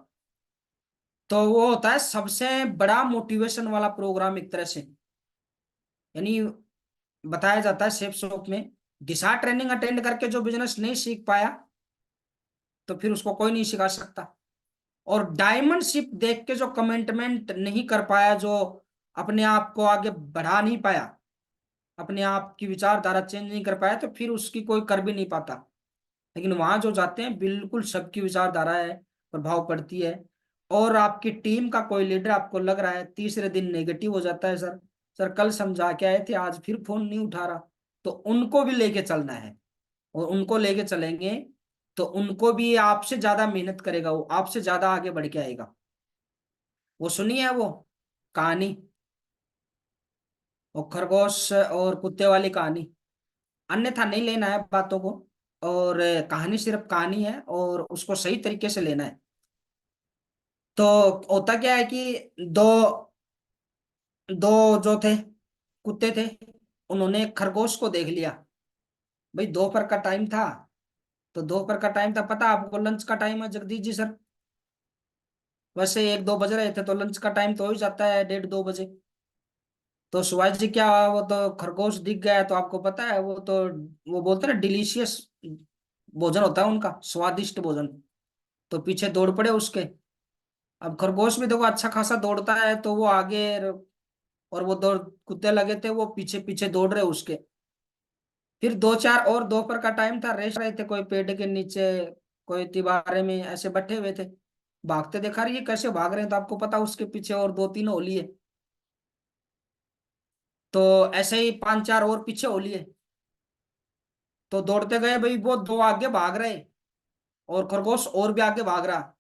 तो वो होता है सबसे बड़ा मोटिवेशन वाला प्रोग्राम एक तरह से। यानी बताया जाता है सेफ शॉप में, दिशा ट्रेनिंग अटेंड करके जो बिजनेस नहीं सीख पाया, तो फिर उसको कोई नहीं सिखा सकता। और डायमंड शिप देख के जो कमिटमेंट नहीं कर पाया, जो अपने आप को आगे बढ़ा नहीं पाया, अपने आप की विचारधारा चेंज नहीं कर पाया, तो फिर उसकी कोई कर भी नहीं पाता। लेकिन वहां जो जाते हैं, बिल्कुल सबकी विचारधारा है, प्रभाव पड़ती है। और आपकी टीम का कोई लीडर आपको लग रहा है तीसरे दिन नेगेटिव हो जाता है, सर सर कल समझा के आए थे, आज फिर फोन नहीं उठा रहा, तो उनको भी लेके चलना है। और उनको लेके चलेंगे तो उनको भी आपसे ज्यादा मेहनत करेगा, वो आपसे ज्यादा आगे बढ़ के आएगा। वो सुनी है वो कहानी, वो खरगोश और कुत्ते वाली कहानी, अन्यथा नहीं लेना है बातों को। और कहानी सिर्फ कहानी है, और उसको सही तरीके से लेना है। तो होता क्या है कि दो दो जो थे कुत्ते थे, उन्होंने एक खरगोश को देख लिया। भाई दोपहर का टाइम था, तो दोपहर का टाइम था, पता आपको लंच का टाइम है जगदीश जी सर? वैसे 1-2 बज रहे थे, तो लंच का टाइम तो हो ही जाता है 1:30-2 बजे। तो शिवाजी जी क्या, वो तो खरगोश दिख गया, तो आपको पता है वो तो, वो बोलते हैं ना डिलीशियस भोजन होता है उनका, स्वादिष्ट भोजन। तो पीछे दौड़ पड़े उसके। अब खरगोश भी देखो अच्छा खासा दौड़ता है, तो वो आगे, और वो दौड़, कुत्ते लगे थे वो पीछे पीछे दौड़ रहे उसके। फिर 2-4 और दोपहर का टाइम था, रेस्ट रहे थे कोई पेड़ के नीचे, कोई तिबारे में ऐसे बैठे हुए थे। भागते देखा रही है कैसे भाग रहे हैं, तो आपको पता उसके पीछे और 2-3 हो लिए। तो ऐसे ही 5-4 और पीछे हो लिए। तो दौड़ते गए भाई, वो दो आगे भाग रहे, और खरगोश और भी आगे भाग रहा,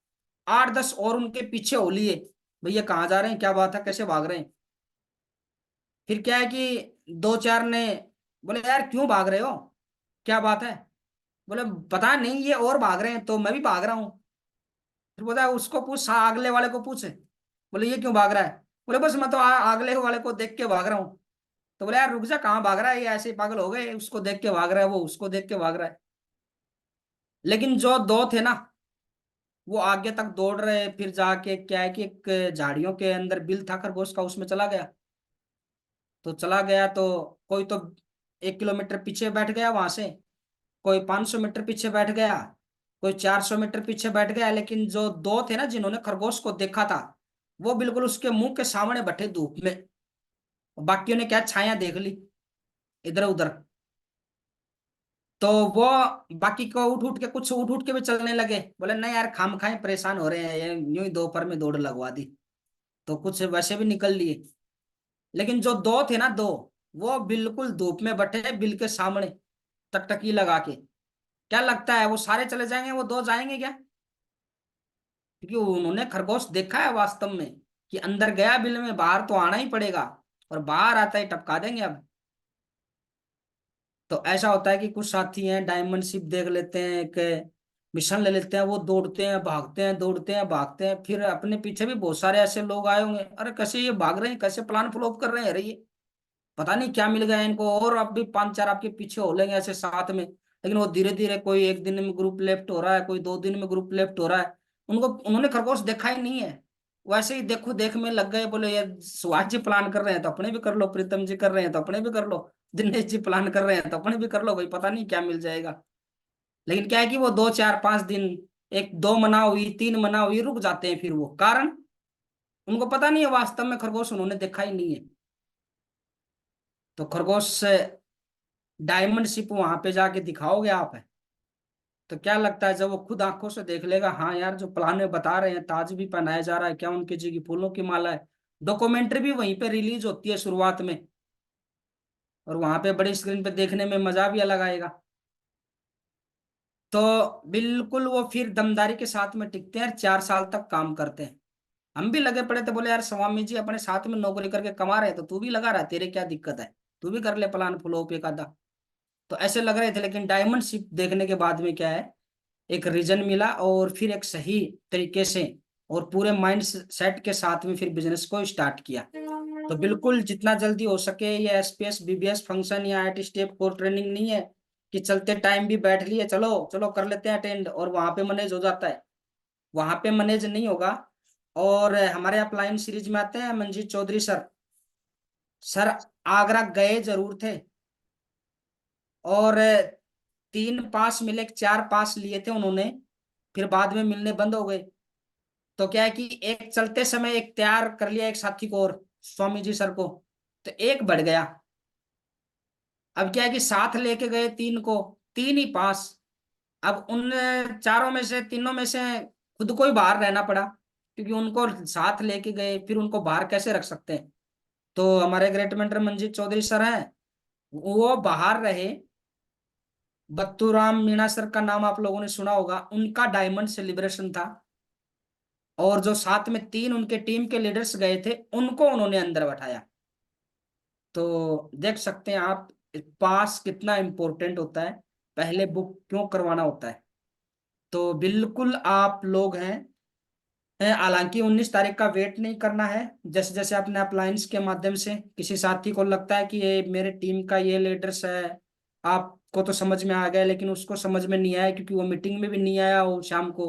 8-10 और उनके पीछे हो लिए। भैया कहाँ जा रहे हैं, क्या बात है, कैसे भाग रहे हैं? फिर क्या है कि 2-4 ने बोले यार क्यों भाग रहे हो, क्या बात है? बोले पता नहीं, ये और भाग रहे हैं तो मैं भी भाग रहा हूँ। फिर बोला उसको पूछ, अगले वाले को पूछ। बोले ये क्यों भाग रहा है? बोले बस मैं तो अगले वाले को देख के भाग रहा हूँ। तो बोले यार रुक जा, कहाँ भाग रहा है, ये ऐसे ही पागल हो गए, उसको देख के भाग रहा है, वो उसको देख के भाग रहा है। लेकिन जो दो थे ना, वो आगे तक दौड़ रहे, फिर जाके क्या है कि एक झाड़ियों के अंदर बिल था खरगोश का, उसमें चला गया। तो चला गया तो कोई तो 1 किलोमीटर पीछे बैठ गया वहां से, कोई 500 मीटर पीछे बैठ गया, कोई 400 मीटर पीछे बैठ गया, लेकिन जो दो थे ना जिन्होंने खरगोश को देखा था, वो बिल्कुल उसके मुंह के सामने बैठे धूप में। बाकियों ने क्या छाया देख ली इधर उधर। तो वो बाकी को उठ उठ के, कुछ उठ उठ के भी चलने लगे, बोले नहीं यार खाम खाए परेशान हो रहे हैं, ये यूं ही दोपहर में दौड़ लगवा दी। तो कुछ वैसे भी निकल लिए, लेकिन जो दो थे ना, दो, वो बिल्कुल धूप में बैठे बिल के सामने टकटकी लगा के। क्या लगता है वो सारे चले जाएंगे, वो दो जाएंगे क्या? क्योंकि उन्होंने खरगोश देखा है वास्तव में, कि अंदर गया बिल में, बाहर तो आना ही पड़ेगा, और बाहर आता ही टपका देंगे अब। तो ऐसा होता है कि कुछ साथी हैं डायमंड शिप देख लेते हैं कि मिशन ले लेते हैं, वो दौड़ते हैं भागते हैं, दौड़ते हैं भागते हैं, फिर अपने पीछे भी बहुत सारे ऐसे लोग आए होंगे, अरे कैसे ये भाग रहे हैं, कैसे प्लान फ्लॉप कर रहे हैं, अरे ये पता नहीं क्या मिल गया इनको, और अब भी 5-4 आपके पीछे हो लेंगे ऐसे साथ में। लेकिन वो धीरे धीरे, कोई एक दिन में ग्रुप लेफ्ट हो रहा है, कोई 2 दिन में ग्रुप लेफ्ट हो रहा है, उनको, उन्होंने खरगोश देखा ही नहीं है। वैसे ही देखो देख में लग गए, बोले ये सुभाष जी प्लान कर रहे हैं तो अपने भी कर लो, प्रीतम जी कर रहे हैं तो अपने भी कर लो, दिनेश जी प्लान कर रहे हैं तो अपने भी कर लो, भाई पता नहीं क्या मिल जाएगा। लेकिन क्या है कि वो 2 4 5 दिन, एक दो मना हुई, 3 मना हुई, रुक जाते हैं, फिर वो कारण उनको पता नहीं है वास्तव में खरगोश उन्होंने देखा ही नहीं है। तो खरगोश डायमंड शिप वहां पे जाके दिखाओगे आप, तो क्या लगता है जब वो खुद आंखों से देख लेगा, हाँ यार जो प्लान में बता रहे हैं, ताज भी पहनाया जा रहा है, क्या उनकी जी की फूलों की माला है। डॉक्यूमेंट्री भी वहीं पे रिलीज होती है शुरुआत में, और वहां पे बड़ी स्क्रीन पे देखने में मजा भी अलग आएगा। तो बिल्कुल वो फिर दमदारी के साथ में टिकते हैं, 4 साल तक काम करते हैं। हम भी लगे पड़े थे, बोले यार स्वामी जी अपने साथ में नौकरी करके कमा रहे हैं, तो तू भी लगा रहा है, तेरे क्या दिक्कत है, तू भी कर ले प्लान फ्लॉप एक आधा। तो ऐसे लग रहे थे, लेकिन डायमंड शिप देखने के बाद में क्या है, एक रीजन मिला, और फिर एक सही तरीके से और पूरे माइंड सेट के साथ में फिर बिजनेस को स्टार्ट किया। तो बिल्कुल जितना जल्दी हो सके, ये एसपीएस बीबीएस फंक्शन या आईटी स्टेप कोर ट्रेनिंग नहीं है कि चलते टाइम भी बैठ लिए, चलो चलो कर लेते हैं अटेंड और वहां पे मैनेज हो जाता है। वहां पे मैनेज नहीं होगा। और हमारे अपलाइन सीरीज में आते हैं मंजीत चौधरी सर। सर आगरा गए जरूर थे, और 3 पास मिले, 4 पास लिए थे उन्होंने, फिर बाद में मिलने बंद हो गए। तो क्या है कि एक चलते समय एक तैयार कर लिया एक साथी को, और स्वामी जी सर को, तो एक बढ़ गया। अब क्या है कि साथ लेके गए 3 को, 3 ही पास। अब उन चारों में से, तीनों में से खुद को ही बाहर रहना पड़ा, क्योंकि उनको साथ लेके गए, फिर उनको बाहर कैसे रख सकते हैं। तो हमारे great mentor Manjeet Chaudhary sir हैं, वो बाहर रहे। बत्तूराम मीणा सर का नाम आप लोगों ने सुना होगा, उनका डायमंड सेलिब्रेशन था, और जो साथ में 3 उनके टीम के लीडर्स गए थे, उनको उन्होंने अंदर बैठाया। तो देख सकते हैं आप, पास कितना इंपॉर्टेंट होता है, पहले बुक क्यों करवाना होता है। तो बिल्कुल आप लोग हालांकि 19 तारीख का वेट नहीं करना है। जैसे जैसे अपने अप्लायंस के माध्यम से किसी साथी को लगता है कि ये मेरे टीम का ये लीडर्स है, आपको तो समझ में आ गया, लेकिन उसको समझ में नहीं आया क्योंकि वो मीटिंग में भी नहीं आया वो शाम को,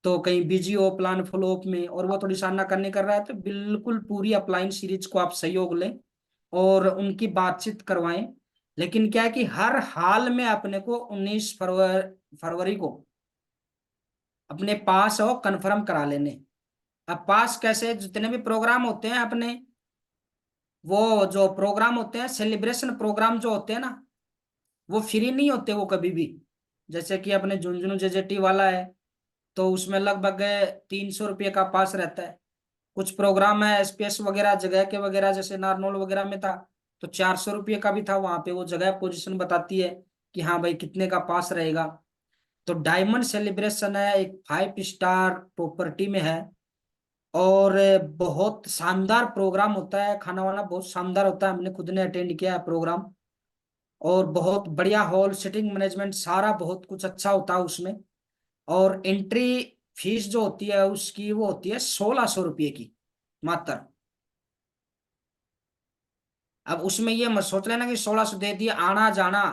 तो कहीं बिजी हो प्लान फॉलो अप में, और वो थोड़ी सामना करने कर रहा है, तो बिल्कुल पूरी अपलाइन सीरीज को आप सहयोग लें और उनकी बातचीत करवाएं। लेकिन क्या है कि हर हाल में अपने को 19 फरवरी को अपने पास हो कंफर्म करा लेने। अब पास कैसे, जितने भी प्रोग्राम होते हैं अपने, वो जो प्रोग्राम होते हैं सेलिब्रेशन प्रोग्राम जो होते हैं ना, वो फ्री नहीं होते वो कभी भी। जैसे कि अपने झुंझुनू जेजेटी वाला है, तो उसमें लगभग 300 रुपये का पास रहता है। कुछ प्रोग्राम है एसपीएस वगैरह जगह के वगैरह, जैसे नारनौल वगैरह में था, तो 400 रुपये का भी था। वहां पे वो जगह पोजीशन बताती है कि हाँ भाई कितने का पास रहेगा। तो डायमंड सेलिब्रेशन है, एक 5 स्टार प्रॉपर्टी में है, और बहुत शानदार प्रोग्राम होता है, खाना वाना बहुत शानदार होता है, हमने खुद ने अटेंड किया है प्रोग्राम। और बहुत बढ़िया हॉल, सिटिंग मैनेजमेंट, सारा बहुत कुछ अच्छा होता है उसमें। और एंट्री फीस जो होती है उसकी, वो होती है 1600 रुपये की मात्र। अब उसमें ये मत सोच लेना कि 1600 दे दिए आना जाना,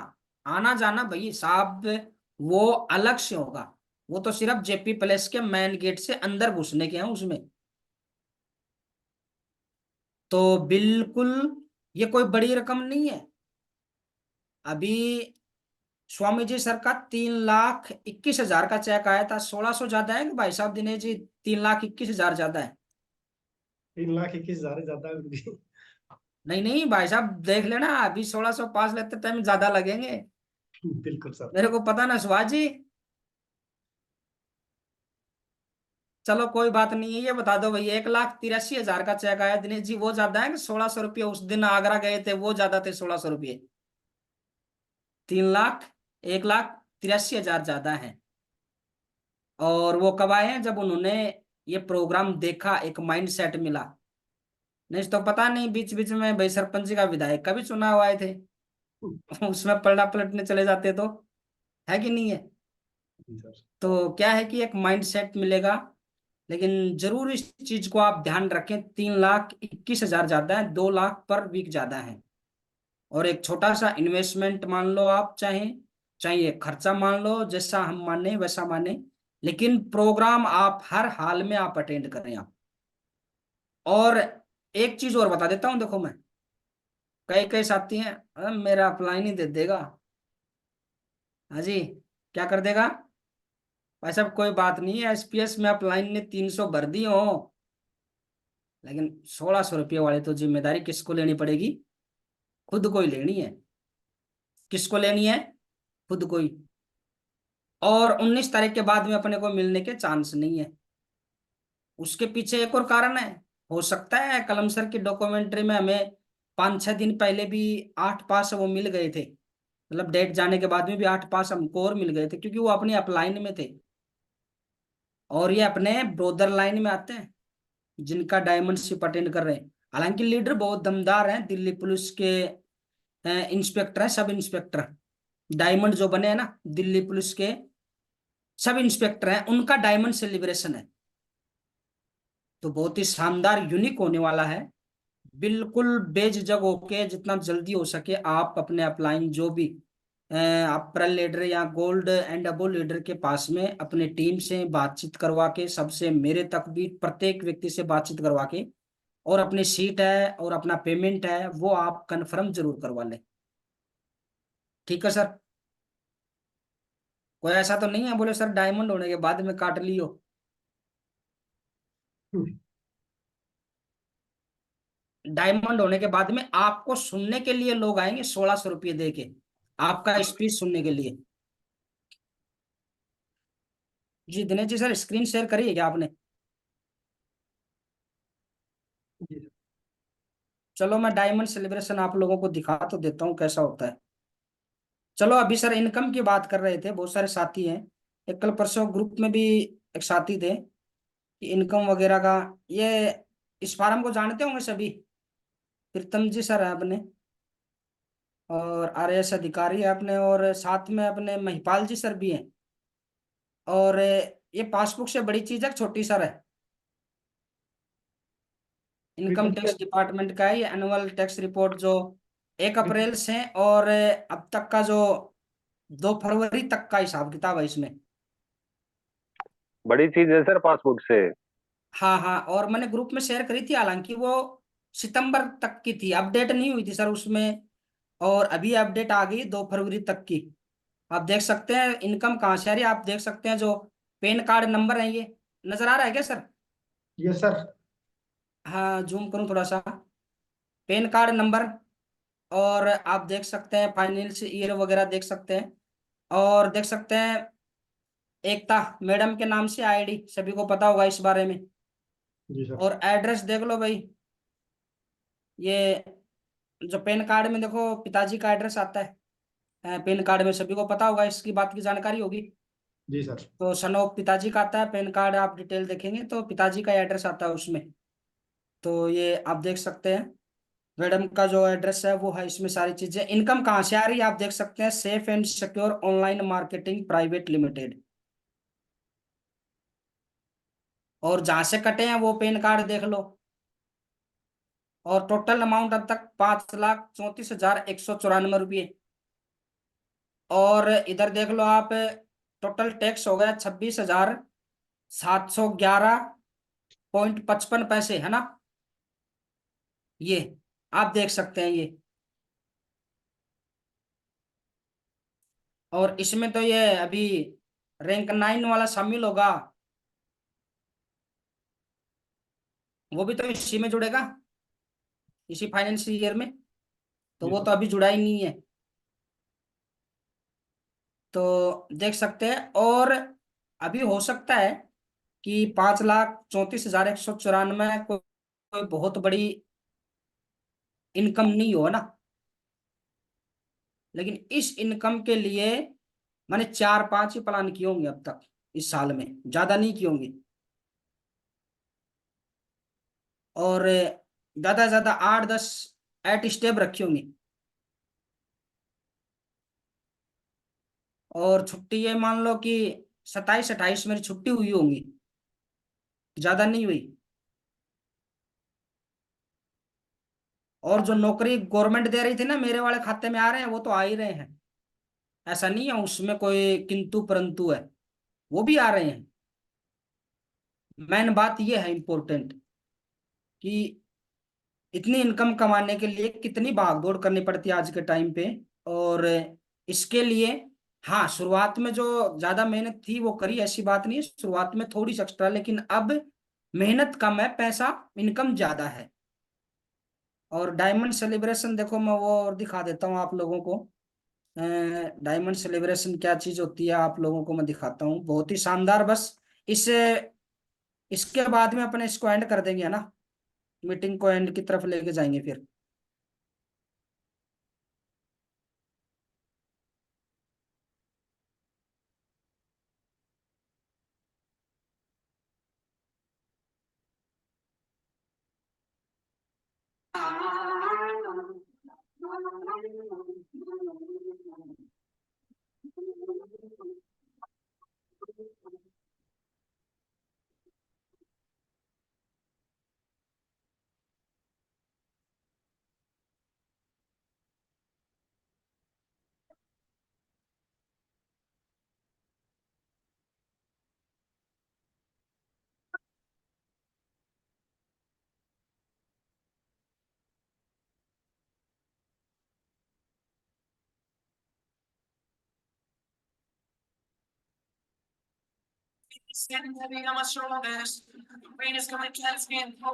आना जाना भाई साहब वो अलग से होगा। वो तो सिर्फ जेपी प्लेस के मेन गेट से अंदर घुसने के हैं उसमें। तो बिल्कुल ये कोई बड़ी रकम नहीं है। अभी स्वामी जी सर का 3,21,000 का चेक आया था। 1,600 ज्यादा है कि भाई साहब दिनेश जी? 3,21,000 ज्यादा है? 3,21,000 ज्यादा है उनकी। नहीं नहीं भाई साहब, देख लेना, अभी 1,600 पास लेते टाइम ज्यादा लगेंगे। बिल्कुल सर। मेरे को पता ना सुभाष जी। चलो कोई बात नहीं है, ये बता दो भाई, 1,83,000 का चेक आया दिनेश जी, वो ज्यादा है कि 1,600 रुपये उस दिन आगरा गए थे वो ज्यादा थे? 1,600 रुपये। 3 लाख, 1,83,000 ज्यादा है। और वो कब आए हैं? जब उन्होंने ये प्रोग्राम देखा, एक माइंड सेट मिला। नहीं तो पता नहीं, बीच बीच में भाई सरपंच जी का विधायक का भी चुनाव आए थे। उसमें पलटा पलटने चले जाते तो, है कि नहीं है? जी सर। तो क्या है कि एक माइंड सेट मिलेगा। लेकिन जरूर इस चीज को आप ध्यान रखें, 3,21,000 ज्यादा है, 2 लाख पर वीक ज्यादा है। और एक छोटा सा इन्वेस्टमेंट मान लो आप, चाहे चाहे खर्चा मान लो, जैसा हम माने वैसा माने, लेकिन प्रोग्राम आप हर हाल में आप अटेंड करें आप। और एक चीज और बता देता हूँ, देखो मैं, कई कई साथी हैं, मेरा अप्लाई नहीं दे देगा। हाँ जी, क्या कर देगा? भाई साहब कोई बात नहीं है, एसपीएस में अप्लाई ने 300 भर दी हो, लेकिन 1,600 रुपये वाले तो जिम्मेदारी किसको लेनी पड़ेगी? खुद को ही लेनी है। किसको लेनी है? खुद को ही। और 19 तारीख के बाद में अपने को मिलने के चांस नहीं है। उसके पीछे एक और कारण है। हो सकता है कलम सर की डॉक्यूमेंट्री में हमें 5-6 दिन पहले भी 8 पास वो मिल गए थे, मतलब डेट जाने के बाद में भी 8 पास हमको और मिल गए थे, क्योंकि वो अपनी अपलाइन में थे। और ये अपने ब्रोदर लाइन में आते हैं, जिनका डायमंडशिप अटेंड कर रहे हैं। हालांकि लीडर बहुत दमदार हैं, दिल्ली पुलिस के इंस्पेक्टर है, सब इंस्पेक्टर। डायमंड जो बने हैं ना दिल्ली पुलिस के, सब इंस्पेक्टर हैं, उनका डायमंड सेलिब्रेशन है। तो बहुत ही शानदार यूनिक होने वाला है। बिल्कुल बेझिझक होके जितना जल्दी हो सके आप अपने अपलाइन जो भी अप्रैल लीडर या गोल्ड एंड अबो लीडर के पास में अपने टीम से बातचीत करवा के, सबसे मेरे तक भी प्रत्येक व्यक्ति से बातचीत करवा के, और अपनी सीट है और अपना पेमेंट है वो आप कंफर्म जरूर करवा लें। ठीक है सर? कोई ऐसा तो नहीं है बोले सर डायमंड होने के बाद में काट लियो? डायमंड होने के बाद में आपको सुनने के लिए लोग आएंगे 1,600 रुपये दे के, आपका स्पीच सुनने के लिए। जी Dinesh ji, sir screen share करी है क्या आपने? जी सर। चलो मैं डायमंड सेलिब्रेशन आप लोगों को दिखा तो देता हूँ कैसा होता है। चलो अभी सर इनकम की बात कर रहे थे, बहुत सारे साथी हैं। एक कल परसों ग्रुप में भी एक साथी थे कि इनकम वगैरह का, ये इस फार्म को जानते होंगे सभी। प्रीतम जी सर है अपने, और आरएएस अधिकारी है अपने, और साथ में अपने महिपाल जी सर भी हैं। और ये पासबुक से बड़ी चीज है, छोटी सर है। इनकम प्रीतम जी टैक्स डिपार्टमेंट का है ये एनुअल टैक्स रिपोर्ट, जो 1 अप्रैल से और अब तक का जो 2 फरवरी तक का हिसाब किताब है इसमें। बड़ी चीज है सर पासपोर्ट से। हाँ हाँ, और मैंने ग्रुप में शेयर करी थी, हालांकि वो सितंबर तक की थी, अपडेट नहीं हुई थी सर उसमें। और अभी अपडेट आ गई 2 फरवरी तक की। आप देख सकते हैं इनकम कहाँ से आ रही है, आप देख सकते हैं जो पैन कार्ड नंबर है, ये नजर आ रहा है क्या सर? ये सर। हाँ जूम करूँ थोड़ा सा। पैन कार्ड नंबर, और आप देख सकते हैं फाइनेंस ईयर वगैरह देख सकते हैं। और देख सकते हैं एकता मैडम के नाम से आईडी, सभी को पता होगा इस बारे में। जी सर। और एड्रेस देख लो भाई, ये जो पैन कार्ड में देखो पिताजी का एड्रेस आता है, पैन कार्ड में सभी को पता होगा, इसकी बात की जानकारी होगी। जी सर। तो सन ऑफ पिताजी का आता है पैन कार्ड, आप डिटेल देखेंगे तो पिताजी का एड्रेस आता है उसमें। तो ये आप देख सकते हैं मैडम का जो एड्रेस है वो है, इसमें सारी चीजें। इनकम कहाँ से आ रही है आप देख सकते हैं, safe and secure online marketing private limited. और जहां से कटे हैं वो पैन कार्ड देख लो। और टोटल अमाउंट अब तक 5,34,194 रुपये। और इधर देख लो आप, टोटल टैक्स हो गया 26,711.55 है ना? ये आप देख सकते हैं ये। और इसमें तो ये अभी रैंक 9 वाला शामिल होगा, वो भी तो इसी में जुड़ेगा, इसी फाइनेंशियल ईयर में, तो वो तो अभी जुड़ा ही नहीं है। तो देख सकते हैं। और अभी हो सकता है कि 5,34,194 कोई बहुत बड़ी इनकम नहीं हो ना, लेकिन इस इनकम के लिए मैंने 4-5 ही प्लान किए होंगे अब तक इस साल में, ज्यादा नहीं किए होंगे। और ज्यादा से ज्यादा 8-10 एट स्टेप रखी होंगी। और छुट्टी ये मान लो कि 27-28 मेरी छुट्टी हुई होंगी, ज्यादा नहीं हुई। और जो नौकरी गवर्नमेंट दे रही थी ना, मेरे वाले खाते में आ रहे हैं, वो तो आ ही रहे हैं, ऐसा नहीं है उसमें कोई किंतु परंतु है, वो भी आ रहे हैं। मेन बात ये है इम्पोर्टेंट कि इतनी इनकम कमाने के लिए कितनी भागदौड़ करनी पड़ती है आज के टाइम पे। और इसके लिए हाँ, शुरुआत में जो ज्यादा मेहनत थी वो करी, ऐसी बात नहीं है, शुरुआत में थोड़ी सी एक्स्ट्रा, लेकिन अब मेहनत कम है, पैसा इनकम ज्यादा है। और डायमंड सेलिब्रेशन देखो, मैं वो और दिखा देता हूँ आप लोगों को। डायमंड सेलिब्रेशन क्या चीज होती है आप लोगों को मैं दिखाता हूँ, बहुत ही शानदार। बस इस इसके बाद में अपने इसको एंड कर देंगे, है ना, मीटिंग को एंड की तरफ लेके जाएंगे फिर।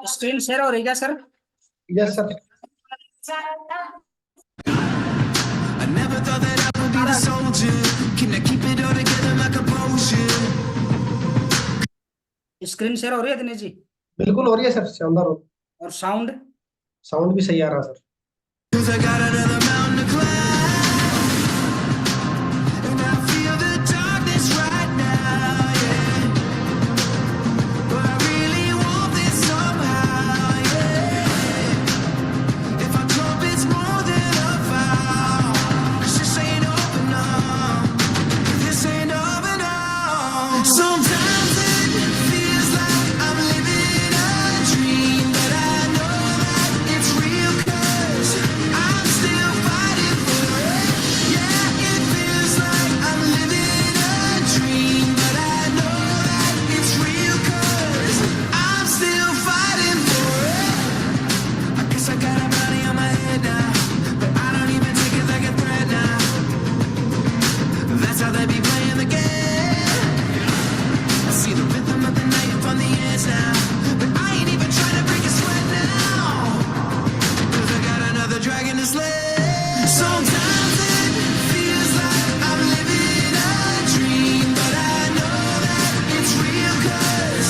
स्क्रीन शेयर हो रही है क्या sir? Yes sir. I never thought that I would be the soldier. Can I keep it all together, my composure? Screen share हो रही है दिनेश जी? बिल्कुल हो रही है सर, शानदार हो। और साउंड? साउंड भी सही आ रहा sir. 'Cause I got another mountain to climb, and I feel the darkness right now, yeah. But I really want this somehow, yeah. If I drop, it's more than a vow. 'Cause this ain't over now. This ain't over now. Sometimes it feels like I'm living a dream, but I know that it's real 'cause I'm still fighting for it. Yeah, it feels like I'm living a dream, but I know that it's real 'cause I'm still fighting for it. I guess I got a bounty on my head now, but I don't even take it like a threat now. That's how they be playing the game. I see the rhythm of the night from the edge now, but I ain't even trying to break a sweat now. 'Cause I got another dragon to slay. Sometimes it feels like I'm living a dream, but I know that it's real 'cause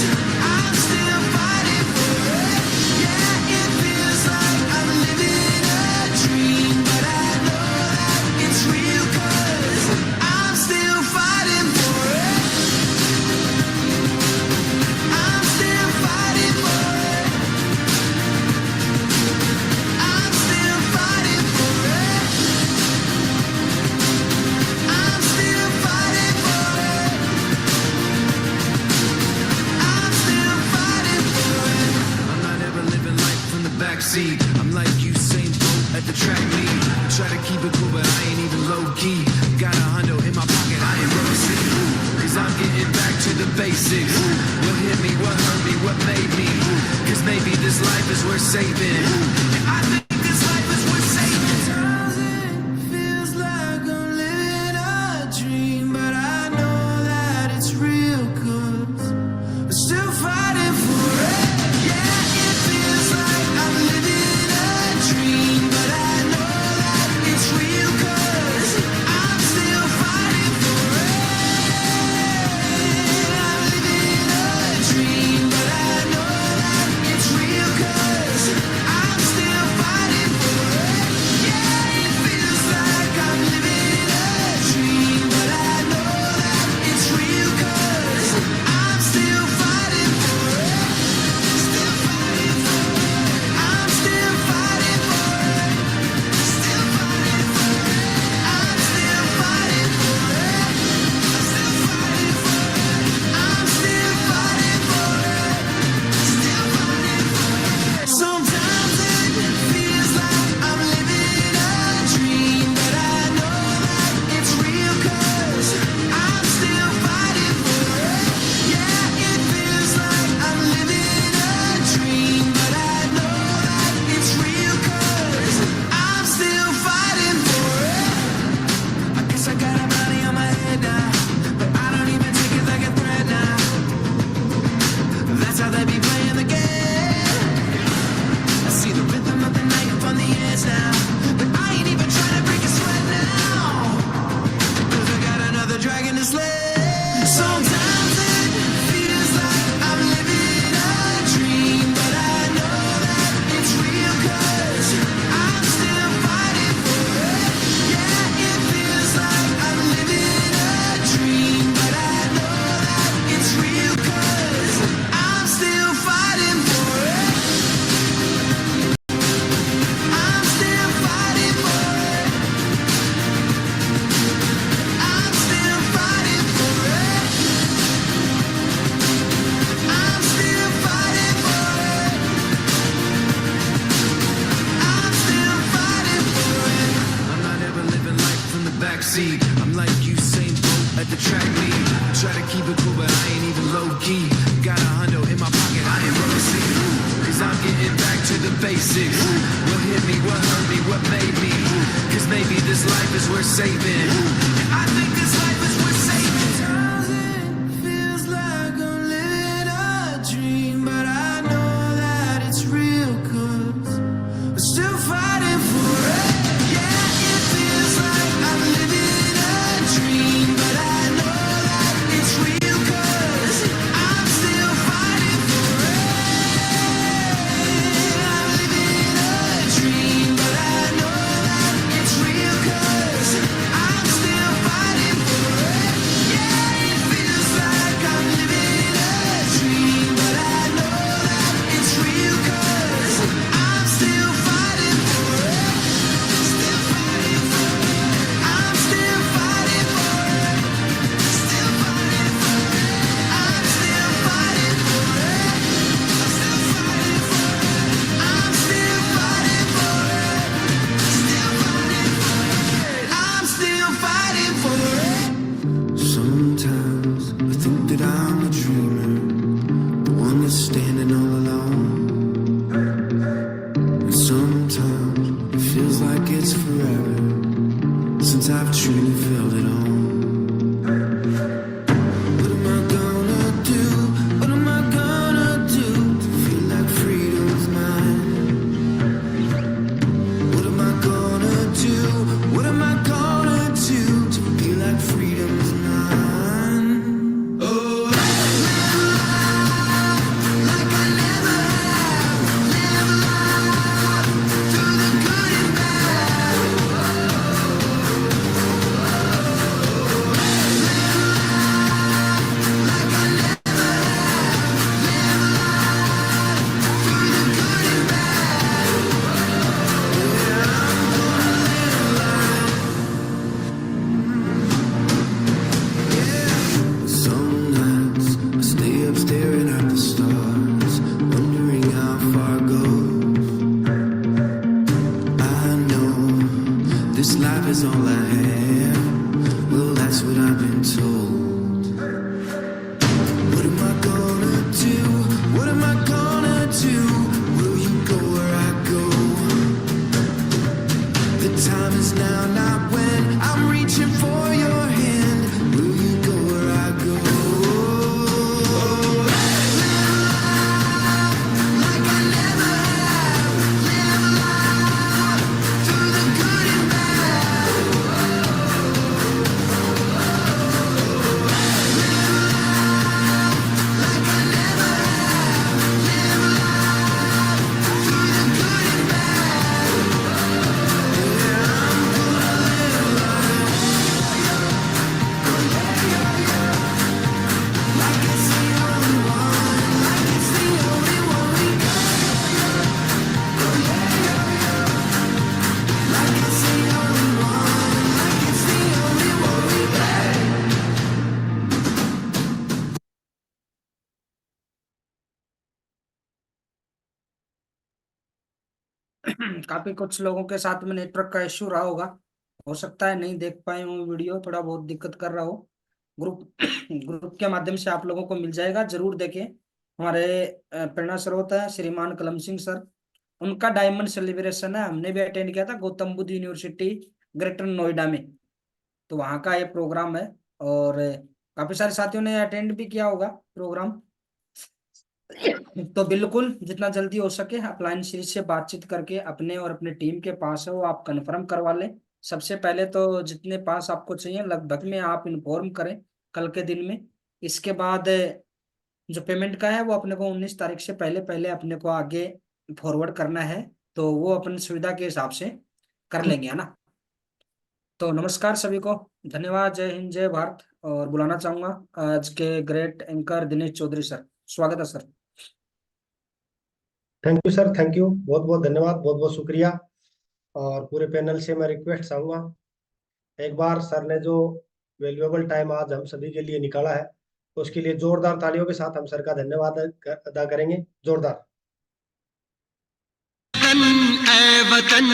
I'm still fighting for it. Yeah, it feels like I'm living a dream, but I know that it's real 'cause I'm still fighting for it. I'm still fighting for it. I'm still fighting for it. I'm still fighting for it. I'm still fighting for it. I'm not ever living life from the backseat. I'm like Usain Bolt at the track meet. Try to keep it cool, but I ain't even low key. Got a hundo in my pocket, I ain't rosy. 'Cause I'm getting back to the basics. What hit me, what hurt me, what made me? 'Cause maybe this life is worth saving. And I think this life is worth saving. Sometimes it feels like I'm living a dream. still fighting for it. Yeah, it feels like I'm living a dream, but I know that it's real 'cause I'm still fighting for it. I'm living a dream, but I know that it's real 'cause I'm still fighting for it. Yeah, it feels like I'm living a dream, but I know that it's real 'cause I'm still fighting for it. Still fighting for it. I'm still fighting for it. Still fighting for it. I'm still fighting for it. Still fighting for it. I'm still fighting for it. Still fighting for it. Sometimes it feels like I'm living a dream, but I know that it's real 'cause I'm still fighting for it. Yeah, it feels like I'm living a dream, but I know that it's real 'cause I'm still fighting for it. I guess I got a bounty on my head now, but I don't even take it like a threat now. That's how they be playing the game. I see the rhythm of the night up on the edge now, but I ain't even trying to break a sweat now, 'cause I got another dragon to slay. Sometimes it feels like I'm living a dream, but I know that it's real 'cause I'm still fighting for it. Yeah, it feels like I'm living a dream, but I know that it's real 'cause I'm still fighting for it. I'm still fighting for it. I'm still fighting for it. I'm still fighting for it. I'm still fighting for it. I'm not ever living life from the backseat. I'm like Usain Bolt at the track meet. Try to keep it cool, but I ain't even low key. Got a hundo in my pocket, I ain't roasting. 'Cause I'm getting back to the basics. What hit me, what hurt me, what made me? 'Cause maybe this life is worth saving. I think this life is worth saving. It feels like I'm living a dream, but I know that it's real 'cause I'm still fighting for it. Yeah, it feels like I'm living a dream, but I know that it's real 'cause I'm still fighting for it. I'm living a dream, but I know that it's real 'cause I'm still fighting for it. Yeah, it feels like I'm living a dream, but I know that it's real 'cause I'm still fighting for it. Still fighting for it. I'm still fighting for it. Still fighting for it. I'm still fighting for it. I'm still fighting for it. I'm still fighting for it. Still fighting for it. I'm still fighting for it. Sometimes I think that I'm a dreamer, the one that's standing all alone. And sometimes it feels like it's forever since I've truly felt it all. What am I gonna do? What am I gonna do to feel like freedom's mine? What am I gonna do? What am I gonna do to feel like freedom's mine? Oh, like I never have, never have, through the good and bad. Like I never have, never have, through the good and bad. Yeah, I'm gonna live life. Yeah. Some nights I stay up staring at the stars, wondering how far it goes. I know this life is all I have. Well, that's what I've been told. What am I gonna do? What am I gonna do? Will you go where I go? The time is now, not when. I'm reaching for your hand. Will you go where I go? काफी कुछ लोगों के साथ में network का issue रहा होगा, हो सकता है नहीं देख पाए हूँ वीडियो, थोड़ा बहुत दिक्कत कर रहा हो। ग्रुप ग्रुप के माध्यम से आप लोगों को मिल जाएगा, जरूर देखें। हमारे प्रेरणा स्रोत है श्रीमान कलम सिंह सर, उनका डायमंड सेलिब्रेशन है, हमने भी अटेंड किया था गौतम बुद्ध यूनिवर्सिटी ग्रेटर नोएडा में, तो वहाँ का ये प्रोग्राम है। और काफी सारे साथियों ने अटेंड भी किया होगा प्रोग्राम। तो बिल्कुल जितना जल्दी हो सके अपलाइन सीरीज से बातचीत करके अपने और अपने टीम के पास है वो आप कंफर्म करवा लें। सबसे पहले तो जितने पास आपको चाहिए लगभग में आप इन्फॉर्म करें कल के दिन में। इसके बाद जो पेमेंट का है वो अपने को 19 तारीख से पहले पहले अपने को आगे फॉरवर्ड करना है, तो वो अपनी सुविधा के हिसाब से कर लेंगे, है ना। तो नमस्कार सभी को, धन्यवाद, जय हिंद जय भारत। और बुलाना चाहूंगा आज के great anchor Dinesh Chaudhary sir, स्वागत है sir. Thank you sir, thank you, बहुत बहुत धन्यवाद, बहुत बहुत शुक्रिया। और पूरे पैनल से मैं रिक्वेस्ट चाहूंगा, एक बार सर ने जो वैल्यूएबल टाइम आज हम सभी के लिए निकाला है उसके लिए जोरदार तालियों के साथ हम सर का धन्यवाद अदा करेंगे, जोरदार। ए वतन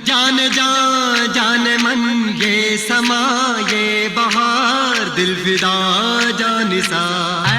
जान जा जान मन ये समा ये बहार दिल फिदा जानिसा।